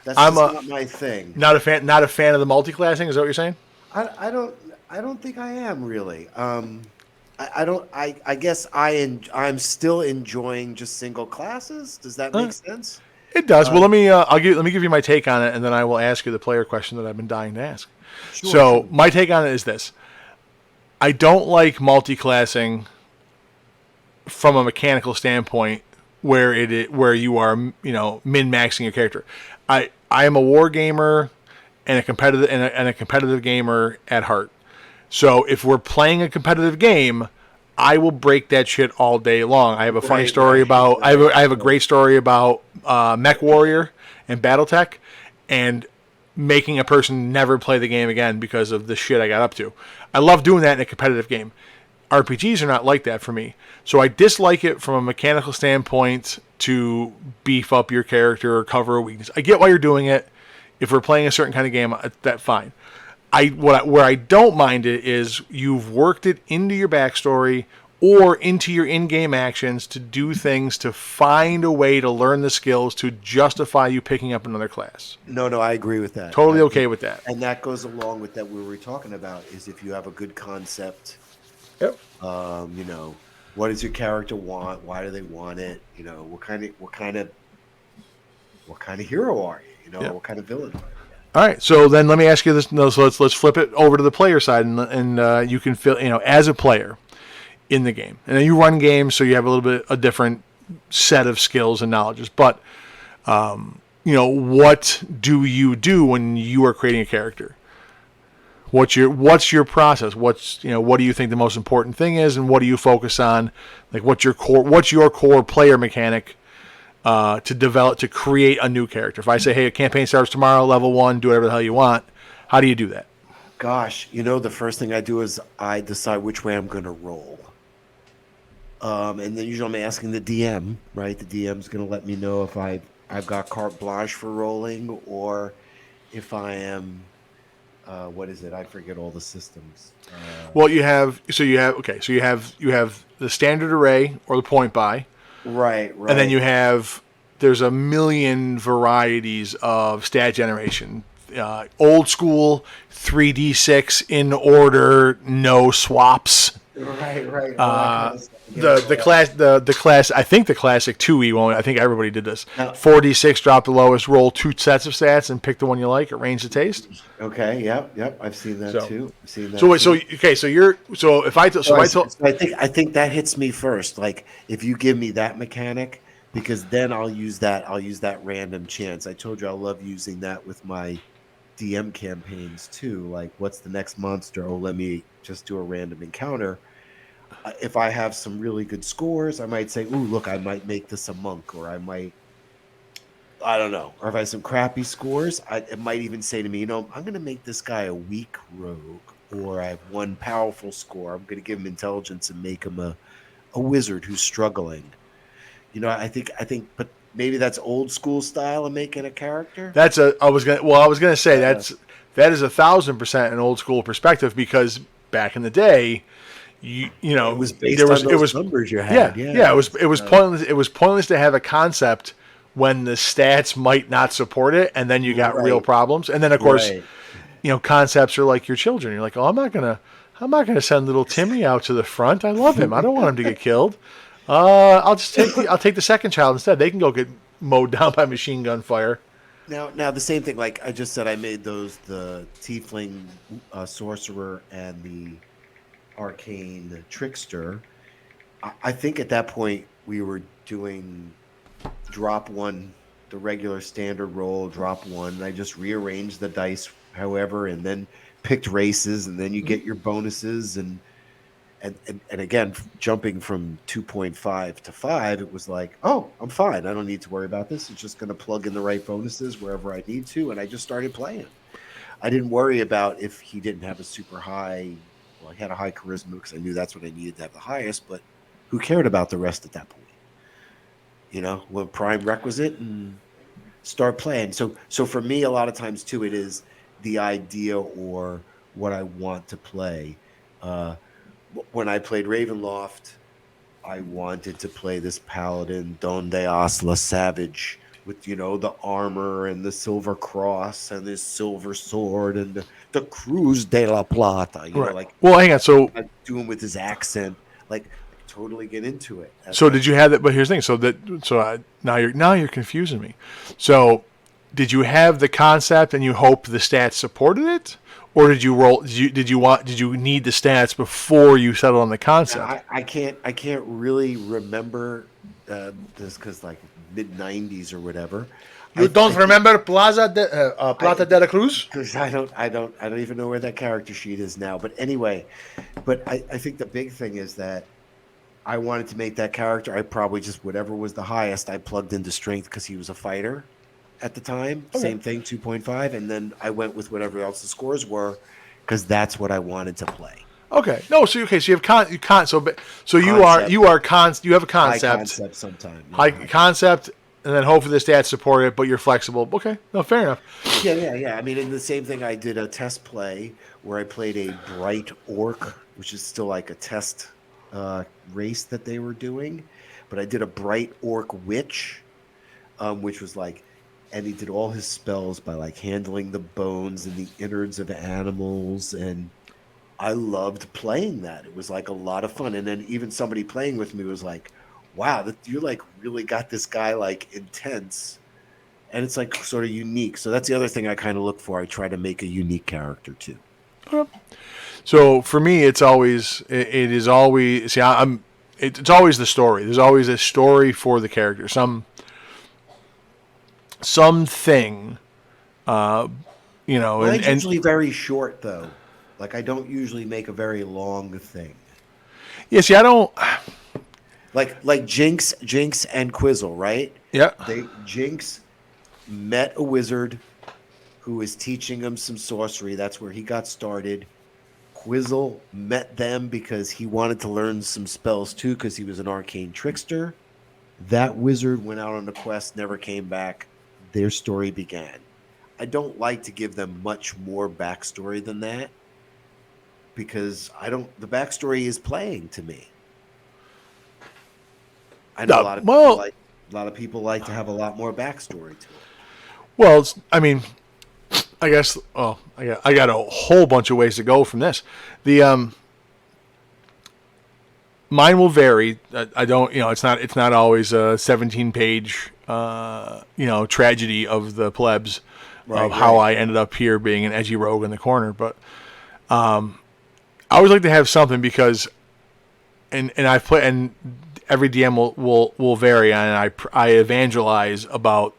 that's I'm just not my thing. not a fan of the multi-classing. Is that what you're saying? I don't think I am really. I don't. I guess I'm still enjoying just single classes. Does that make sense? It does. Well, Um, let me give you my take on it, and then I will ask you the player question that I've been dying to ask. sure, So sure. my take on it is this: I don't like multi-classing from a mechanical standpoint, where you are min-maxing your character. I am a war gamer and a competitive gamer at heart. So if we're playing a competitive game, I will break that shit all day long. I have a funny Right, story right, about right. I have a great story about Mech Warrior and BattleTech, and making a person never play the game again because of the shit I got up to. I love doing that in a competitive game. RPGs are not like that for me. So I dislike it from a mechanical standpoint to beef up your character or cover a weakness. I get why you're doing it. If we're playing a certain kind of game, that's fine. Where I don't mind it is you've worked it into your backstory or into your in-game actions to do things to find a way to learn the skills to justify you picking up another class. No, no, I agree with that. Totally okay with that. And that goes along with that we were talking about is if you have a good concept, Yep. you know, what does your character want? Why do they want it? What kind of hero are you? You know, Yep. what kind of villain are you? All right, so then let me ask you this. No, so let's flip it over to the player side, and you can feel as a player in the game, and then you run games, so you have a little bit a different set of skills and knowledges. But what do you do when you are creating a character? What's your process? What do you think the most important thing is, and what do you focus on? Like, what's your core player mechanic to create a new character? If I say, hey, a campaign starts tomorrow, level 1, do whatever the hell you want, how do you do that? Gosh, the first thing I do is I decide which way I'm going to roll. And then usually I'm asking the DM, right? The DM's going to let me know if I've got carte blanche for rolling or if I am, what is it? I forget all the systems. Well, you have the standard array or the point buy, Right, right. and then there's a million varieties of stat generation. Old school 3d6 in order, no swaps. Right, right. All that kind of stuff. The class I think the classic 2e one. I think everybody did this. Now, 4d6, drop the lowest, roll 2 sets of stats, and pick the one you like. Arrange the taste. okay, yep. I've seen that too. I've seen that. So wait, too. I think that hits me first. Like if you give me that mechanic, because then I'll use that random chance. I told you I love using that with my DM campaigns too. Like what's the next monster? Oh, let me just do a random encounter. If I have some really good scores, I might say, "Ooh, look, I might make this a monk," or I don't know. Or if I have some crappy scores, it might even say to me, I'm going to make this guy a weak rogue, or I have one powerful score. I'm going to give him intelligence and make him a wizard who's struggling. But maybe that's old school style of making a character. I was gonna say that is 1,000% an old school perspective, because back in the day, It was based on those numbers you had. Yeah. It was pointless. It was pointless to have a concept when the stats might not support it, and then you got real problems. And then of course, concepts are like your children. You're like, oh, I'm not gonna send little Timmy out to the front. I love him. I don't want him to get killed. I'll take the second child instead. They can go get mowed down by machine gun fire. Now the same thing. Like I just said, I made the tiefling sorcerer and the arcane trickster. I think at that point we were doing drop one, the regular standard roll, drop one. And I just rearranged the dice, however, and then picked races, and then you get your bonuses and again, jumping from 2.5 to 5, it was like, oh, I'm fine. I don't need to worry about this. It's just going to plug in the right bonuses wherever I need to, and I just started playing. I didn't worry about if he didn't have a super high. Well, he had a high charisma because I knew that's what I needed to have the highest. But who cared about the rest at that point? When prime requisite and start playing. So for me, a lot of times too, it is the idea or what I want to play. When I played Ravenloft, I wanted to play this paladin, Don de Asla Savage, with the armor and the silver cross and this silver sword and the Cruz de la Plata. Right. Well, hang on. So I do him with his accent. Like, I could totally get into it. did you have that? But here's the thing. Now you're confusing me. So did you have the concept and you hoped the stats supported it, or did you roll? Did you need the stats before you settled on the concept? I can't really remember this because like mid '90s or whatever. You don't remember Plata de la Cruz? Because I don't even know where that character sheet is now. But anyway, I think the big thing is that I wanted to make that character. I probably just whatever was the highest I plugged into strength because he was a fighter at the time. Okay. Same thing, 2.5, and then I went with whatever else the scores were because that's what I wanted to play. Okay. No. So you have you have a concept. High concept sometime. High concept. And then hopefully the stats support it, but you're flexible. Okay, no, fair enough. Yeah. I mean, in the same thing, I did a test play where I played a bright orc, which is still like a test race that they were doing. But I did a bright orc witch, which was like, and he did all his spells by like handling the bones and the innards of animals. And I loved playing that. It was like a lot of fun. And then even somebody playing with me was like, wow, you like really got this guy like intense, and it's like sort of unique. So that's the other thing I kind of look for. I try to make a unique character too. So for me, it's always it's always the story. There's always a story for the character. Something, Mine's usually very short though. Like I don't usually make a very long thing. Yeah, see, I don't. Like Jinx and Quizzle, right? Yeah. Jinx met a wizard who was teaching him some sorcery. That's where he got started. Quizzle met them because he wanted to learn some spells too because he was an arcane trickster. That wizard went out on a quest, never came back. Their story began. I don't like to give them much more backstory than that because the backstory is playing to me. I know a lot of people like to have a lot more backstory to it. Well, I guess. Oh, I got a whole bunch of ways to go from this. The mine will vary. I don't. It's not always a 17-page tragedy of the plebs of how I ended up here being an edgy rogue in the corner. But I always like to have something because, and I've played and. Every DM will vary, and I evangelize about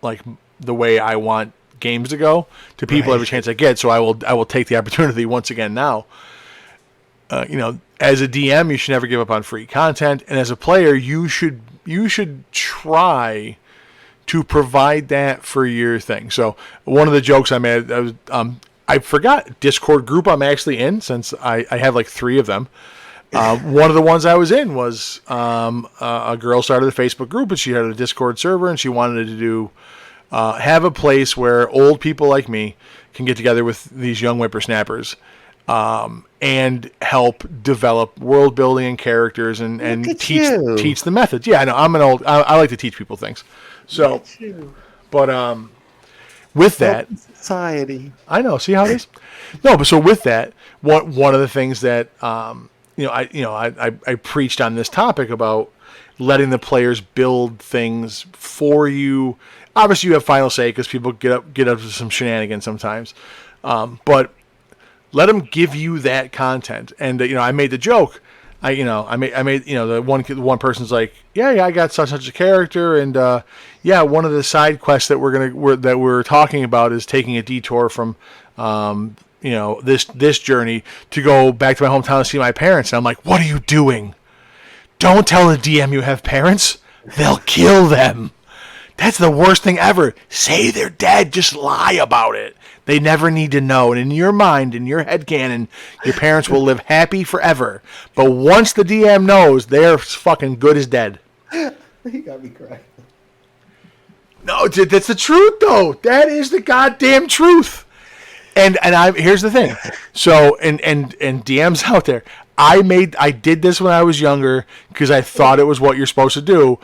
like the way I want games to go to people every chance I get. So I will take the opportunity once again now. As a DM, you should never give up on free content, and as a player, you should try to provide that for your thing. So one of the jokes I made, I forgot Discord group I'm actually in since I have like 3 of them. One of the ones I was in was a girl started a Facebook group, and she had a Discord server, and she wanted to do have a place where old people like me can get together with these young whippersnappers and help develop world building and characters and teach the methods. Yeah, I know. I like to teach people things. So, but with that society, I know. See how it is? No, but so with that, one of the things that I preached on this topic about letting the players build things for you. Obviously, you have final say because people get up to some shenanigans sometimes, but let them give you that content. And I made the joke. I made the one person's like, yeah, I got such a character, and one of the side quests that we're talking about is taking a detour from this journey to go back to my hometown to see my parents. And I'm like, what are you doing? Don't tell the DM you have parents. They'll kill them. That's the worst thing ever. Say they're dead. Just lie about it. They never need to know. And in your mind, in your headcanon, your parents will live happy forever. But once the DM knows, they're fucking good as dead. He got me crying. No, that's the truth, though. That is the goddamn truth. And here's the thing. So and DMs out there. I did this when I was younger because I thought it was what you're supposed to do.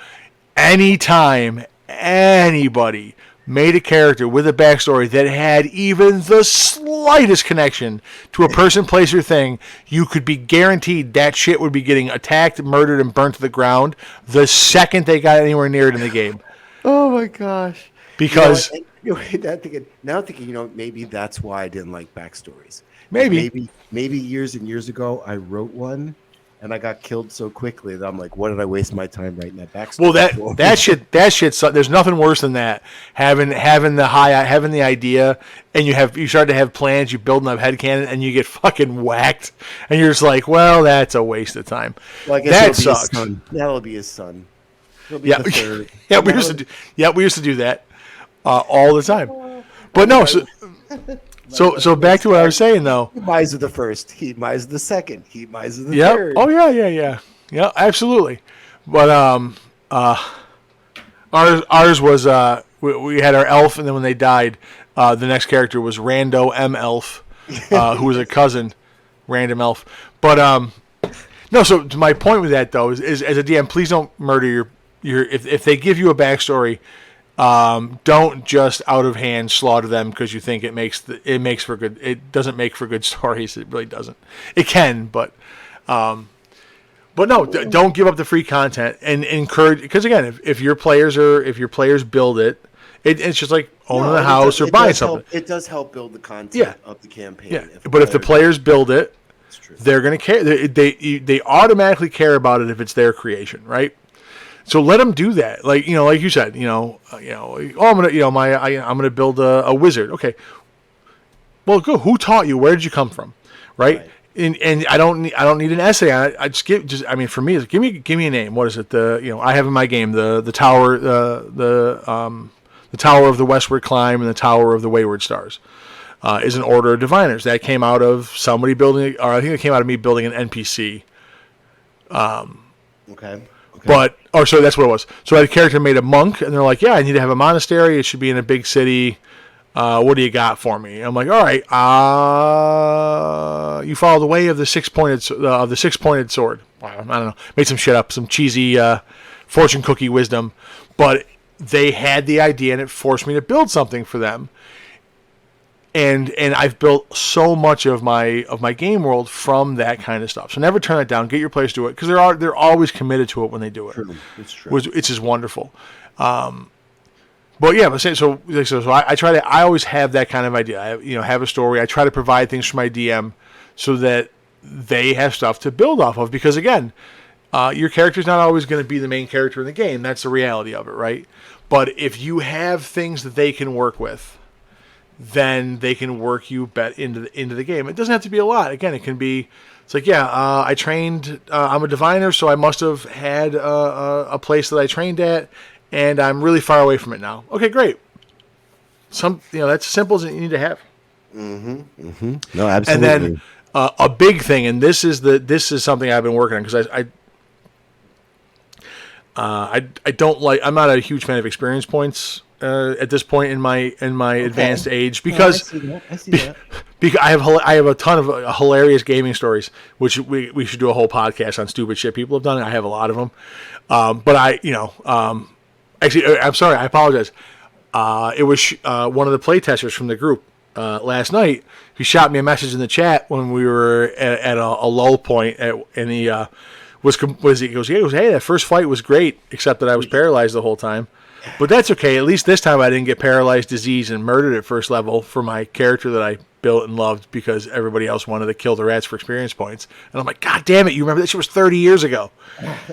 Anytime anybody made a character with a backstory that had even the slightest connection to a person, place, or thing, you could be guaranteed that shit would be getting attacked, murdered, and burnt to the ground the second they got anywhere near it in the game. Oh my gosh! Because now I'm thinking, maybe that's why I didn't like backstories. Maybe years and years ago, I wrote one, and I got killed so quickly that I'm like, what did I waste my time writing that backstory? Well, that shit. There's nothing worse than that. Having the idea, and you start to have plans. You build up headcanon, and you get fucking whacked, and you're just like, well, that's a waste of time. Well, I guess that it'll be sucks. his son. That'll be his son. He'll be Yeah, the third. we used to do that all the time. But no, so back to what I was saying though. He buys the first. He buys the second. He buys the Yep. third. Oh yeah, absolutely. But ours was we had our elf, and then when they died, the next character was Rando M Elf, who was a cousin, random elf. But no. So my point with that though is as a DM, please don't murder your if they give you a backstory. Don't just out of hand slaughter them because you think it makes for good. It doesn't make for good stories. It really doesn't. It can, but no. Don't give up the free content and encourage. Because again, if your players build it, it's just like owning a house or buying something. It does help build the content of the campaign. Yeah, but if the players build it, they're going to care. They automatically care about it if it's their creation, right? So let them do that. Like you said, I'm gonna build a wizard. Okay. Well, good. Who taught you? Where did you come from? Right? And I don't need an essay on it. For me, give me a name. What is it? I have in my game the tower, the Tower of the Westward Climb and the Tower of the Wayward Stars. Is an order of diviners that came out of somebody building, or I think it came out of me building an NPC. Okay. So that's what it was. So I had a character made a monk, and they're like, yeah, I need to have a monastery. It should be in a big city. What do you got for me? I'm like, all right. You follow the way of the six-pointed sword. I don't know. Made some shit up, some cheesy fortune cookie wisdom, but they had the idea, and it forced me to build something for them. And I've built so much of my game world from that kind of stuff. So never turn it down. Get your players to do it because they're always committed to it when they do it. It's true. It's just wonderful. But yeah, so I always have that kind of idea. I have a story. I try to provide things for my DM so that they have stuff to build off of. Because again, your character's not always going to be the main character in the game. That's the reality of it, right? But if you have things that they can work with, then they can work you into the game. It doesn't have to be a lot. Again, it can be. It's like, I trained. I'm a diviner, so I must have had a place that I trained at, and I'm really far away from it now. Okay, great. That's as simple as you need to have. Mm-hmm. Mm-hmm. No, absolutely. And then a big thing, and this is something I've been working on because I don't like. I'm not a huge fan of experience points. At this point in my advanced age, because I see that. because I have a ton of hilarious gaming stories, which we should do a whole podcast on stupid shit people have done. I have a lot of them, but actually, I'm sorry, I apologize. It was one of the playtesters from the group last night. He shot me a message in the chat when we were at a lull point, and he he goes, hey, that first fight was great, except that I was paralyzed the whole time. But that's okay. At least this time I didn't get paralyzed, disease, and murdered at first level for my character that I built and loved because everybody else wanted to kill the rats for experience points. And I'm like, God damn it! You remember that shit was 30 years ago.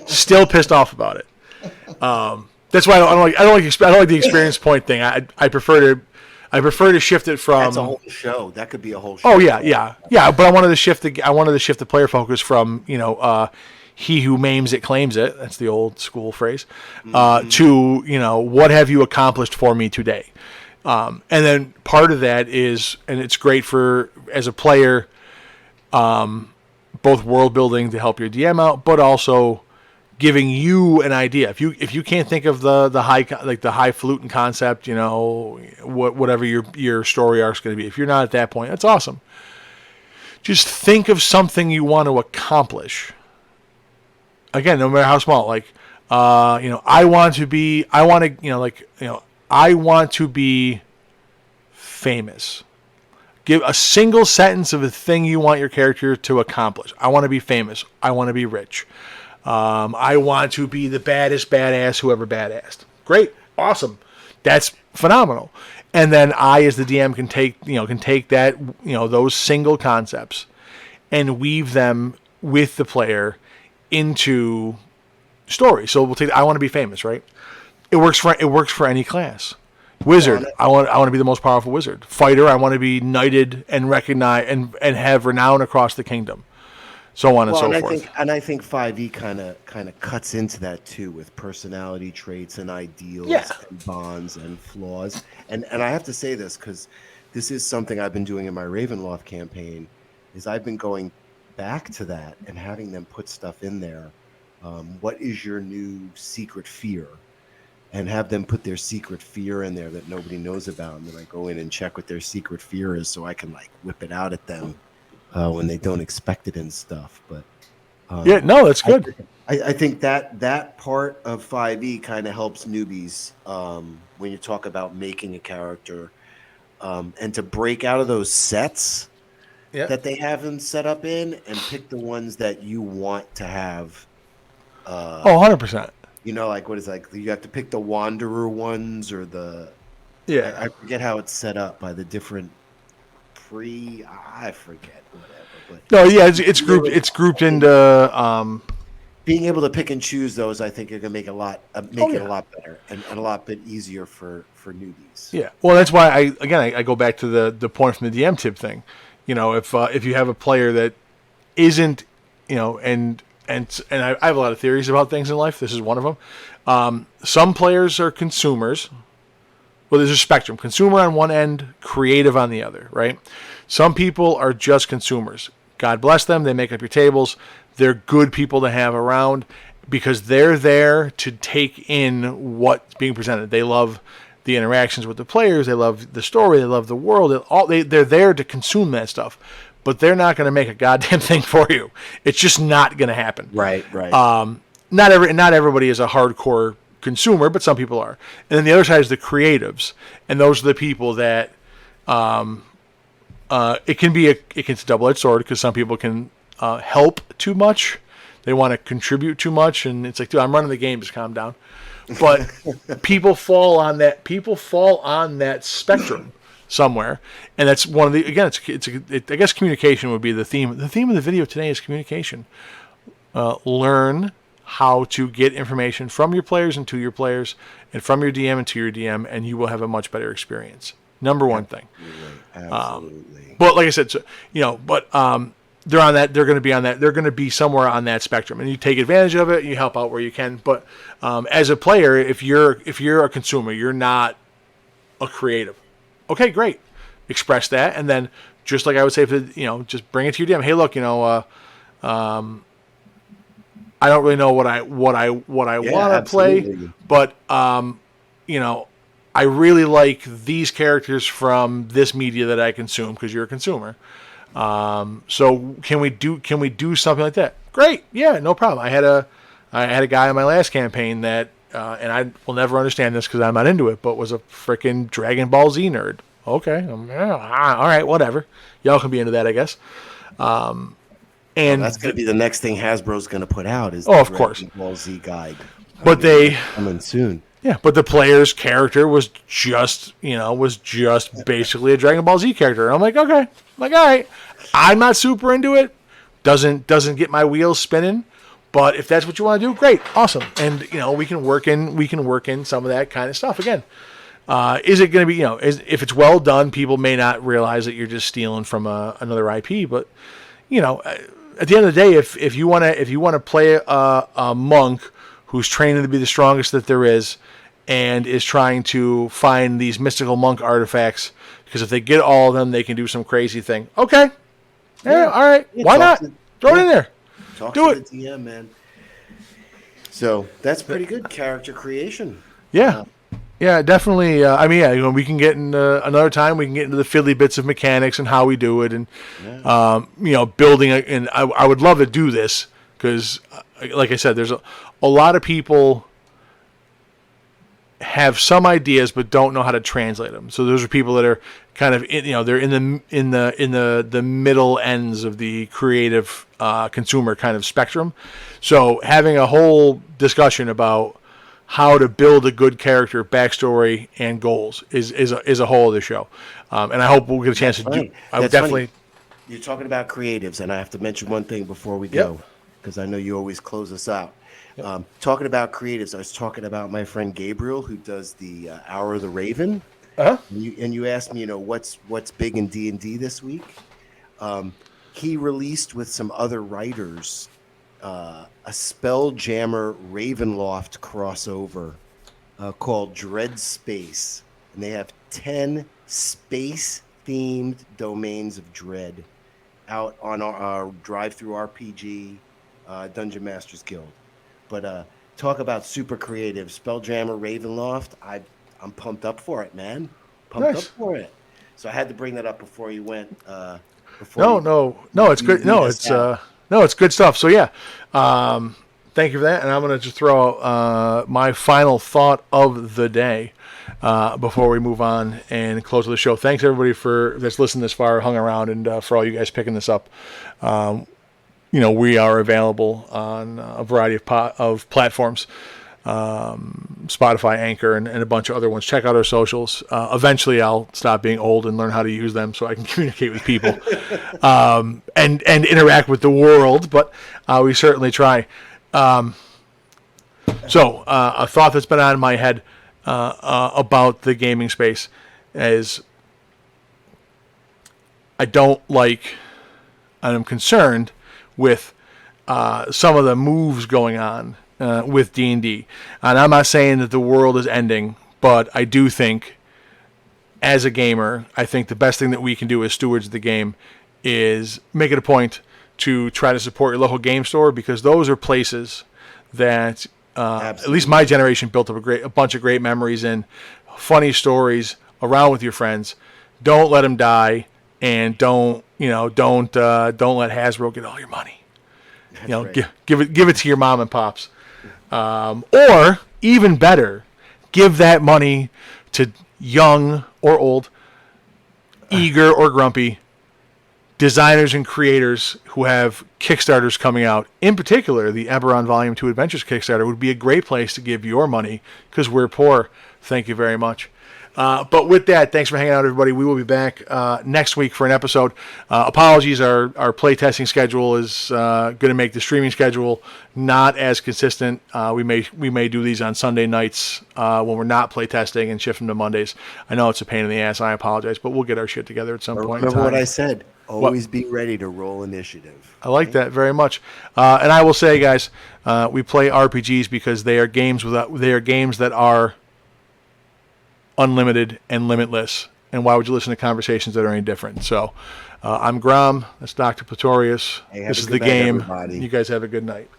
Still pissed off about it. That's why I don't like the experience point thing. I prefer to shift it from. That's a whole show. That could be a whole show. Oh yeah. But I wanted to shift the player focus from he who maims it claims it. That's the old school phrase. To what have you accomplished for me today? And then part of that is, and it's great for as a player, both world building to help your DM out, but also giving you an idea. If you can't think of the highfalutin concept, whatever your story arc's going to be. If you're not at that point, that's awesome. Just think of something you want to accomplish. Again, no matter how small. I want to be famous. Give a single sentence of a thing you want your character to accomplish. I want to be famous. I want to be rich. I want to be the baddest badass who ever badassed. Great, awesome, that's phenomenal. And then I, as the DM, can take that those single concepts and weave them with the player into story. So we'll take. I want to be famous, right? It works for any class. Wizard, I want to be the most powerful wizard. Fighter, I want to be knighted and recognized and have renown across the kingdom. So on and so forth. I think 5e kind of cuts into that too, with personality traits and ideals and bonds and flaws. And I have to say this because this is something I've been doing in my Ravenloft campaign, is I've been going back to that and having them put stuff in there. What is your new secret fear? And have them put their secret fear in there that nobody knows about. And then I go in and check what their secret fear is so I can whip it out at them when they don't expect it and stuff. But that's good. I think that part of 5e kind of helps newbies when you talk about making a character and to break out of those sets that they have them set up in and pick the ones that you want to have. 100%. What is you have to pick the Wanderer ones or the... Yeah. I forget how it's set up by the different I forget, whatever. But no, yeah, it's grouped into... being able to pick and choose those, I think, are going to make it a lot better and a lot bit easier for newbies. Yeah. Well, that's why I go back to the point from the DM tip thing. If you have a player that isn't, and I have a lot of theories about things in life. This is one of them. Some players are consumers. Well, there's a spectrum. Consumer on one end, creative on the other, right? Some people are just consumers. God bless them. They make up your tables. They're good people to have around because they're there to take in what's being presented. They love the interactions with the players. They love the story. They love the world. They're there to consume that stuff. But they're not going to make a goddamn thing for you. It's just not going to happen. Right. Not everybody is a hardcore consumer, but some people are. And then the other side is the creatives, and those are the people that it's a double-edged sword because some people can help too much. They want to contribute too much, and it's like, dude, I'm running the game. Just calm down. But people fall on that spectrum somewhere, and that's one of the I guess communication would be the theme. The theme of the video today is communication. Learn how to get information from your players and to your players, and from your DM and to your DM, and you will have a much better experience. Number one thing. Absolutely. But like I said, they're on that. They're going to be on that. They're going to be somewhere on that spectrum, and you take advantage of it. You help out where you can. But as a player, if you're a consumer, you're not a creative. Okay, great. Express that, and then just like I would say, just bring it to your DM. Hey, look, I don't really know what I want to play, but I really like these characters from this media that I consume because you're a consumer. So can we do something like that? Great, yeah, no problem. I had a guy in my last campaign that. And I will never understand this because I'm not into it, but was a freaking Dragon Ball Z nerd. Okay, all right, whatever. Y'all can be into that, I guess. And that's going to be the next thing Hasbro's going to put out is of course, Dragon Ball Z guide. But coming soon. Yeah, but the player's character was just basically a Dragon Ball Z character. And I'm like, okay, all right. I'm not super into it. Doesn't get my wheels spinning. But if that's what you want to do, great, awesome, and we can work in some of that kind of stuff. Again, is it going to be if it's well done, people may not realize that you're just stealing from another IP. But at the end of the day, if you want to play a monk who's training to be the strongest that there is, and is trying to find these mystical monk artifacts, because if they get all of them, they can do some crazy thing. Okay, yeah, all right, why not? Throw it in there. Talk Do to it. the DM, man. So that's pretty good character creation. Yeah. Yeah, definitely. I mean, yeah, we can get into another time. We can get into the fiddly bits of mechanics and how we do it, and building. And I would love to do this because, like I said, there's a lot of people have some ideas but don't know how to translate them. So those are people that are kind of they're in the middle ends of the creative consumer kind of spectrum. So having a whole discussion about how to build a good character, backstory, and goals is a whole other show, and I hope we'll get a chance to do. I would definitely. Funny. You're talking about creatives, and I have to mention one thing before we go, because I know you always close us out. Talking about creatives, I was talking about my friend Gabriel, who does the Hour of the Raven. Uh-huh. And you asked me, what's big in D&D this week? He released with some other writers a Spelljammer Ravenloft crossover called Dread Space, and they have 10 space-themed domains of dread out on our drive-through RPG Dungeon Masters Guild. But talk about super creative Spelljammer Ravenloft. I'm pumped up for it, man. Pumped up for it. So I had to bring that up before you went. No, it's good. No, it's good stuff. So yeah, thank you for that. And I'm going to just throw out my final thought of the day before we move on and close the show. Thanks everybody that's listened this far, hung around, and for all you guys picking this up. We are available on a variety of platforms, Spotify, Anchor, and a bunch of other ones. Check out our socials. Eventually, I'll stop being old and learn how to use them so I can communicate with people and interact with the world. But we certainly try. So a thought that's been on my head about the gaming space is I don't like, and I'm concerned with some of the moves going on with D&D. And I'm not saying that the world is ending, but I do think, as a gamer, I think the best thing that we can do as stewards of the game is make it a point to try to support your local game store, because those are places that at least my generation built up a bunch of great memories and funny stories around with your friends. Don't let them die, and don't let Hasbro get all your money. Right. Give it to your mom and pops, or even better, give that money to young or old, eager or grumpy designers and creators who have Kickstarters coming out. In particular, the Eberron Volume 2 Adventures Kickstarter would be a great place to give your money, because we're poor. Thank you very much. But with that, thanks for hanging out, everybody. We will be back next week for an episode. Apologies, our playtesting schedule is going to make the streaming schedule not as consistent. We may do these on Sunday nights when we're not playtesting and shift them to Mondays. I know it's a pain in the ass. I apologize, but we'll get our shit together at some point in time. Remember what I said. Always be ready to roll initiative. I like that very much. And I will say, guys, we play RPGs because they are games that are unlimited and limitless. And why would you listen to conversations that are any different? So I'm Grom. That's Dr.Pletorius. This is the game. Everybody. You guys have a good night.